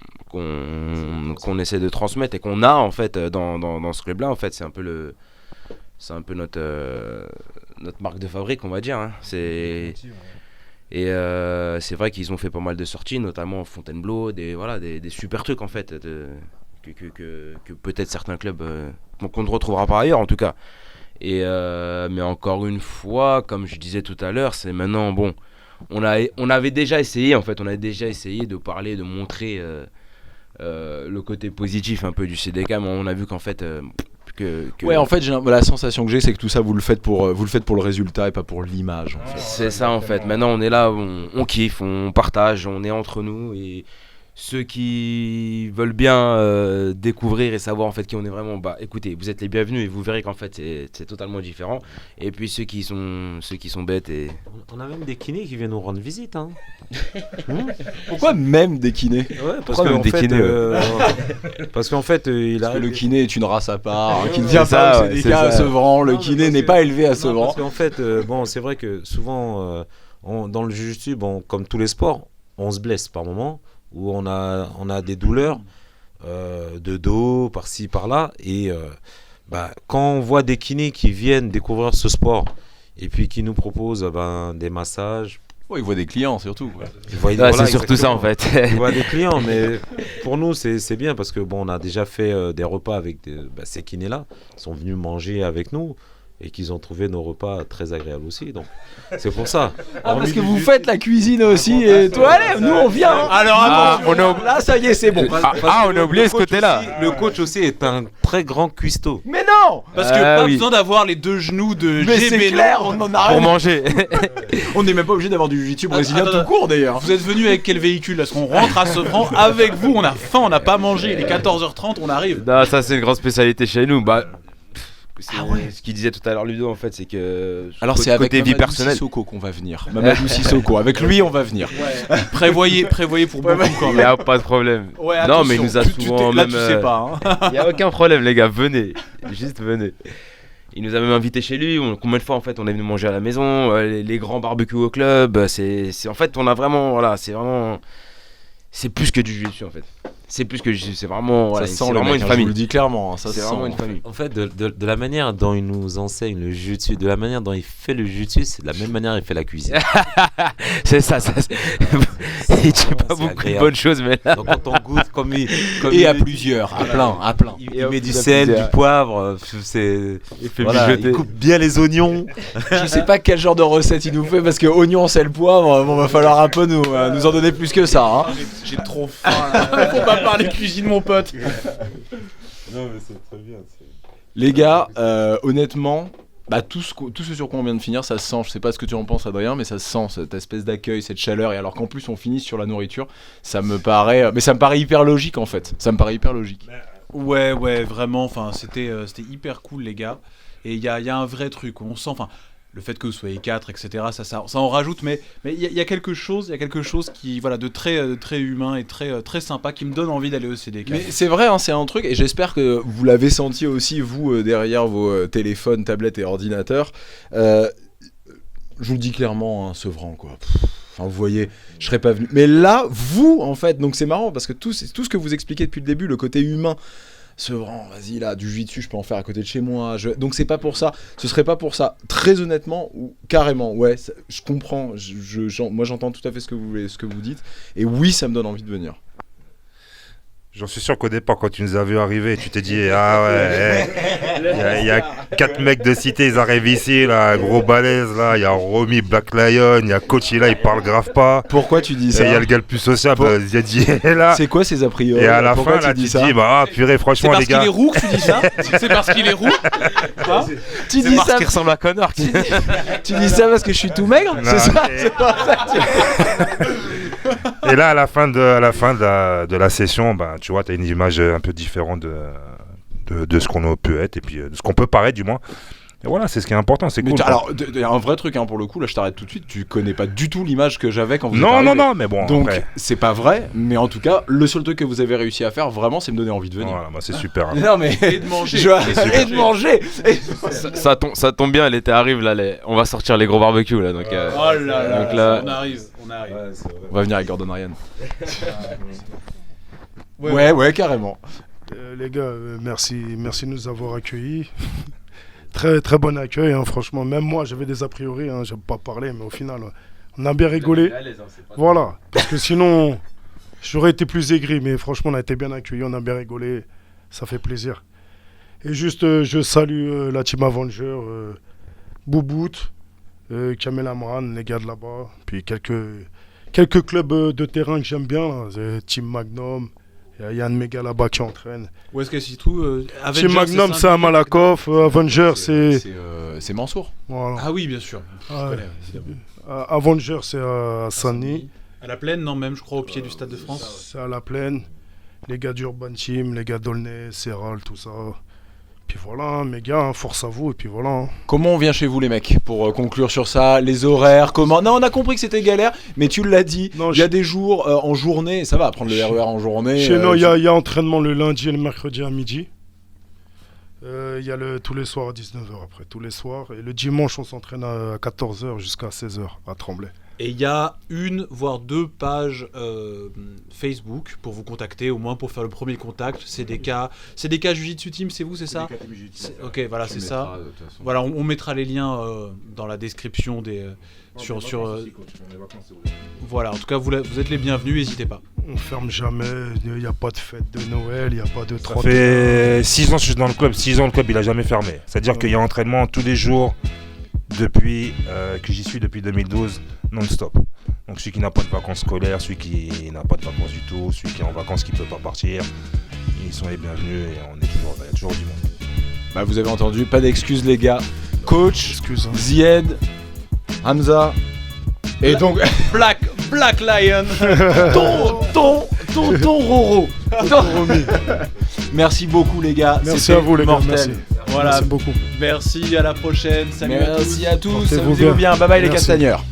essaie de transmettre et qu'on a en fait dans ce club-là, en fait, c'est un peu notre marque de fabrique, on va dire. Hein. Et c'est vrai qu'ils ont fait pas mal de sorties, notamment Fontainebleau, des super trucs en fait. Que peut-être certains clubs qu'on ne retrouvera pas ailleurs en tout cas. Mais encore une fois, comme je disais tout à l'heure, c'est maintenant on avait déjà essayé de parler, de montrer le côté positif un peu du CDK, mais on a vu qu'en fait Ouais, en fait, la sensation que j'ai, c'est que tout ça, vous le faites pour le résultat et pas pour l'image. En fait. C'est ça en fait. Maintenant, on est là, on kiffe, on partage, on est entre nous et ceux qui veulent bien découvrir et savoir en fait qui on est vraiment, écoutez, vous êtes les bienvenus et vous verrez qu'en fait c'est totalement différent. Et puis ceux qui sont bêtes et... On a même des kinés qui viennent nous rendre visite. Hein. Pourquoi même des kinés? Parce qu'en fait, le kiné est une race à part, qui ne vient pas au CDK à Sevran. Le kiné n'est pas élevé à Sevran. Parce qu'en fait, c'est vrai que souvent, dans le jiu-jitsu, comme tous les sports, on se blesse par moment. Où on a des douleurs de dos, par-ci, par-là. Et quand on voit des kinés qui viennent découvrir ce sport et puis qui nous propose des massages. Ouais, il voit des clients surtout. Quoi. C'est surtout ça en fait. Il voit des clients, mais pour nous c'est bien parce que bon, on a déjà fait des repas avec ces kinés-là. Ils sont venus manger avec nous et qu'ils ont trouvé nos repas très agréables aussi. Donc c'est pour ça. Parce que vous faites la cuisine aussi. Et toi, allez, nous on vient. Hein. Alors, Là, ça y est, c'est bon. On a oublié ce côté-là. Le coach aussi est un très grand cuistot. Mais non. parce que pas besoin d'avoir les deux genoux de Mais c'est GB clair, on en a Pour rien. manger. On n'est même pas obligé d'avoir du jiu-jitsu brésilien Attends, tout court d'ailleurs. Vous êtes venu avec quel véhicule? Parce qu'on rentre à Sofran avec vous, on a faim, on n'a pas mangé. Il est 14h30, on arrive. Non, ça c'est une grande spécialité chez nous. Ce qu'il disait tout à l'heure Ludo en fait, c'est que Alors c'est avec côté vie Mamadou personnelle. Sissoko qu'on va venir. Mamadou Sissoko, avec lui on va venir. Prévoyez pour beaucoup quand Il n'y même. a pas de problème. Ouais, Non, attention, mais il nous a souvent là, même. tu sais pas. Hein. Il n'y a aucun problème, les gars, venez. Juste venez. Il nous a même invités chez lui. Combien de fois en fait on est venu manger à la maison, les grands barbecues au club. C'est en fait on a vraiment c'est plus que du jiu-jitsu en fait. C'est plus que c'est vraiment Ça c'est sent le vraiment mec, une hein, famille. je vous le dis clairement. Ça C'est sent. vraiment une famille. En fait, de la manière dont il nous enseigne le jiu-jitsu, de la manière dont il fait le jiu-jitsu, c'est de la même manière qu'il fait la cuisine. C'est ça. Il dit pas C'est beaucoup de agréable. bonnes choses, mais là. Donc quand on goûte comme Et il à met- plusieurs, à plein. il met du sel, du poivre, il fait voilà, mijoter. il coupe bien les oignons. Je sais pas quel genre de recette il nous fait parce que oignon, sel, poivre, bon va falloir un peu nous en donner plus que ça. Hein. J'ai trop faim. Là. Faut pas parler cuisine, mon pote. Non mais c'est très bien. Les gars, honnêtement, tout ce sur quoi on vient de finir, ça se sent. Je sais pas ce que tu en penses, Adrien, mais ça se sent cette espèce d'accueil, cette chaleur. Et alors qu'en plus on finisse sur la nourriture, ça me paraît hyper logique en fait. Ça me paraît hyper logique. Ouais, vraiment. Enfin, c'était hyper cool, les gars. Et il y a un vrai truc. On sent, enfin, le fait que vous soyez 4, etc. Ça en rajoute. Mais il y a quelque chose qui, voilà, de très humain et très sympa, qui me donne envie d'aller au CDK. Mais c'est vrai, hein, c'est un truc, et j'espère que vous l'avez senti aussi, vous, derrière vos téléphones, tablettes et ordinateurs. Je vous le dis clairement, hein, Sevran, quoi. Enfin, vous voyez, je serais pas venu. Mais là, vous, en fait, donc c'est marrant, parce que tout ce que vous expliquez depuis le début, le côté humain, Sevran, vas-y, là, du jiu-jitsu, je peux en faire à côté de chez moi. Donc c'est pas pour ça, ce serait pas pour ça. Très honnêtement, ou carrément, ouais, je comprends, moi j'entends tout à fait ce que vous dites, et oui, ça me donne envie de venir. J'en suis sûr qu'au départ, quand tu nous as vu arriver, tu t'es dit ah ouais, il y a 4 mecs de cité, ils arrivent ici, là, gros balèze, là, il y a Romy Black Lion, il y a Coach, là, il parle grave pas. Pourquoi tu dis Et ça? il y a le gars le plus sociable, Ziadi est là. C'est quoi ces a priori? Et à la Pourquoi fin, là, tu dis te ça? dis, bah, purée, C'est franchement, parce les qu'il gars. est roux que tu dis ça? C'est parce qu'il est roux? Hein? Tu C'est dis parce ça, qu'il ressemble à Connor. tu dis ça parce que je suis tout maigre? Non, C'est ça, et- c'est pas ça que tu- Et là, à la fin de la session, bah, tu vois, tu as une image un peu différente de ce qu'on a pu être et puis de ce qu'on peut paraître, du moins. Et voilà, c'est ce qui est important, c'est Mais cool. alors, il y a un vrai truc hein, pour le coup, là je t'arrête tout de suite, tu connais pas du tout l'image que j'avais quand vous êtes non, arrivé. non, mais bon, Donc après, c'est pas vrai, mais en tout cas, le seul truc que vous avez réussi à faire, vraiment, c'est me donner envie de venir. voilà, bah, c'est super. hein. Non mais... Et de manger. Et de manger. Ça tombe bien, l'été arrive là, on va sortir les gros barbecues là. Donc, Oh là là, Donc là- on arrive. On va venir avec Gordon Ryan. Ouais, carrément. Les gars, merci de nous avoir accueillis. Très très bon accueil, hein, franchement. Même moi, j'avais des a priori, hein, j'aime pas parler, mais au final, on a bien rigolé. Voilà, parce que sinon, j'aurais été plus aigri, mais franchement, on a été bien accueillis, on a bien rigolé, ça fait plaisir. Et juste, je salue la team Avenger, Boubout, Kamel Amran, les gars de là-bas, puis quelques clubs de terrain que j'aime bien, là, Team Magnum. Il y a un de mes gars là-bas qui entraîne. Où est-ce que c'est tout Team Magnum, c'est à Malakoff. Avenger, c'est. C'est Mansour. Voilà. Ah oui, bien sûr. Je Ouais. connais, évidemment. Avenger, c'est à Saint-Denis. À la plaine, non, même, je crois, au pied du Stade de France. C'est à la plaine. Les gars d'Urban Team, les gars d'Aulnay, Serral, tout ça. Puis voilà, hein, mes gars, hein, force à vous. Et puis voilà. hein. Comment on vient chez vous les mecs pour conclure sur ça? Les horaires, comment? Non, on a compris que c'était galère, mais tu l'as dit, Non, il y a des jours en journée, ça va, prendre le RER en journée. Chez nous, il y a entraînement le lundi et le mercredi à midi. Il y a tous les soirs à 19h après, tous les soirs. Et le dimanche, on s'entraîne à 14h jusqu'à 16h à Tremblay. Et il y a 1 voire 2 pages Facebook pour vous contacter, au moins pour faire le premier contact. C'est des cas Jiu-Jitsu Team, c'est vous, c'est ça? Ok, voilà, c'est ça. Voilà, on mettra les liens dans la description Voilà, en tout cas, vous êtes les bienvenus, n'hésitez pas. On ferme jamais, il n'y a pas de fête de Noël, il n'y a pas de Ça 30. fait 6 ans que je suis dans le club. 6 ans, le club, il a jamais fermé. C'est-à-dire qu'il y a entraînement tous les jours depuis que j'y suis depuis 2012, non-stop. Donc celui qui n'a pas de vacances scolaires, celui qui n'a pas de vacances du tout, celui qui est en vacances qui ne peut pas partir, ils sont les bienvenus et on est toujours, il y a toujours du monde. Bah, vous avez entendu, pas d'excuses les gars. Coach, Excuse. Zied, Hamza, et donc Black Lion, ton Roro. merci beaucoup les gars. Merci C'était à vous les gars, mortel. merci. Voilà, Merci beaucoup. merci, à la prochaine. Salut à tous. Merci à tous, Portez-vous amusez-vous bien. Bye bye les Merci. castagneurs.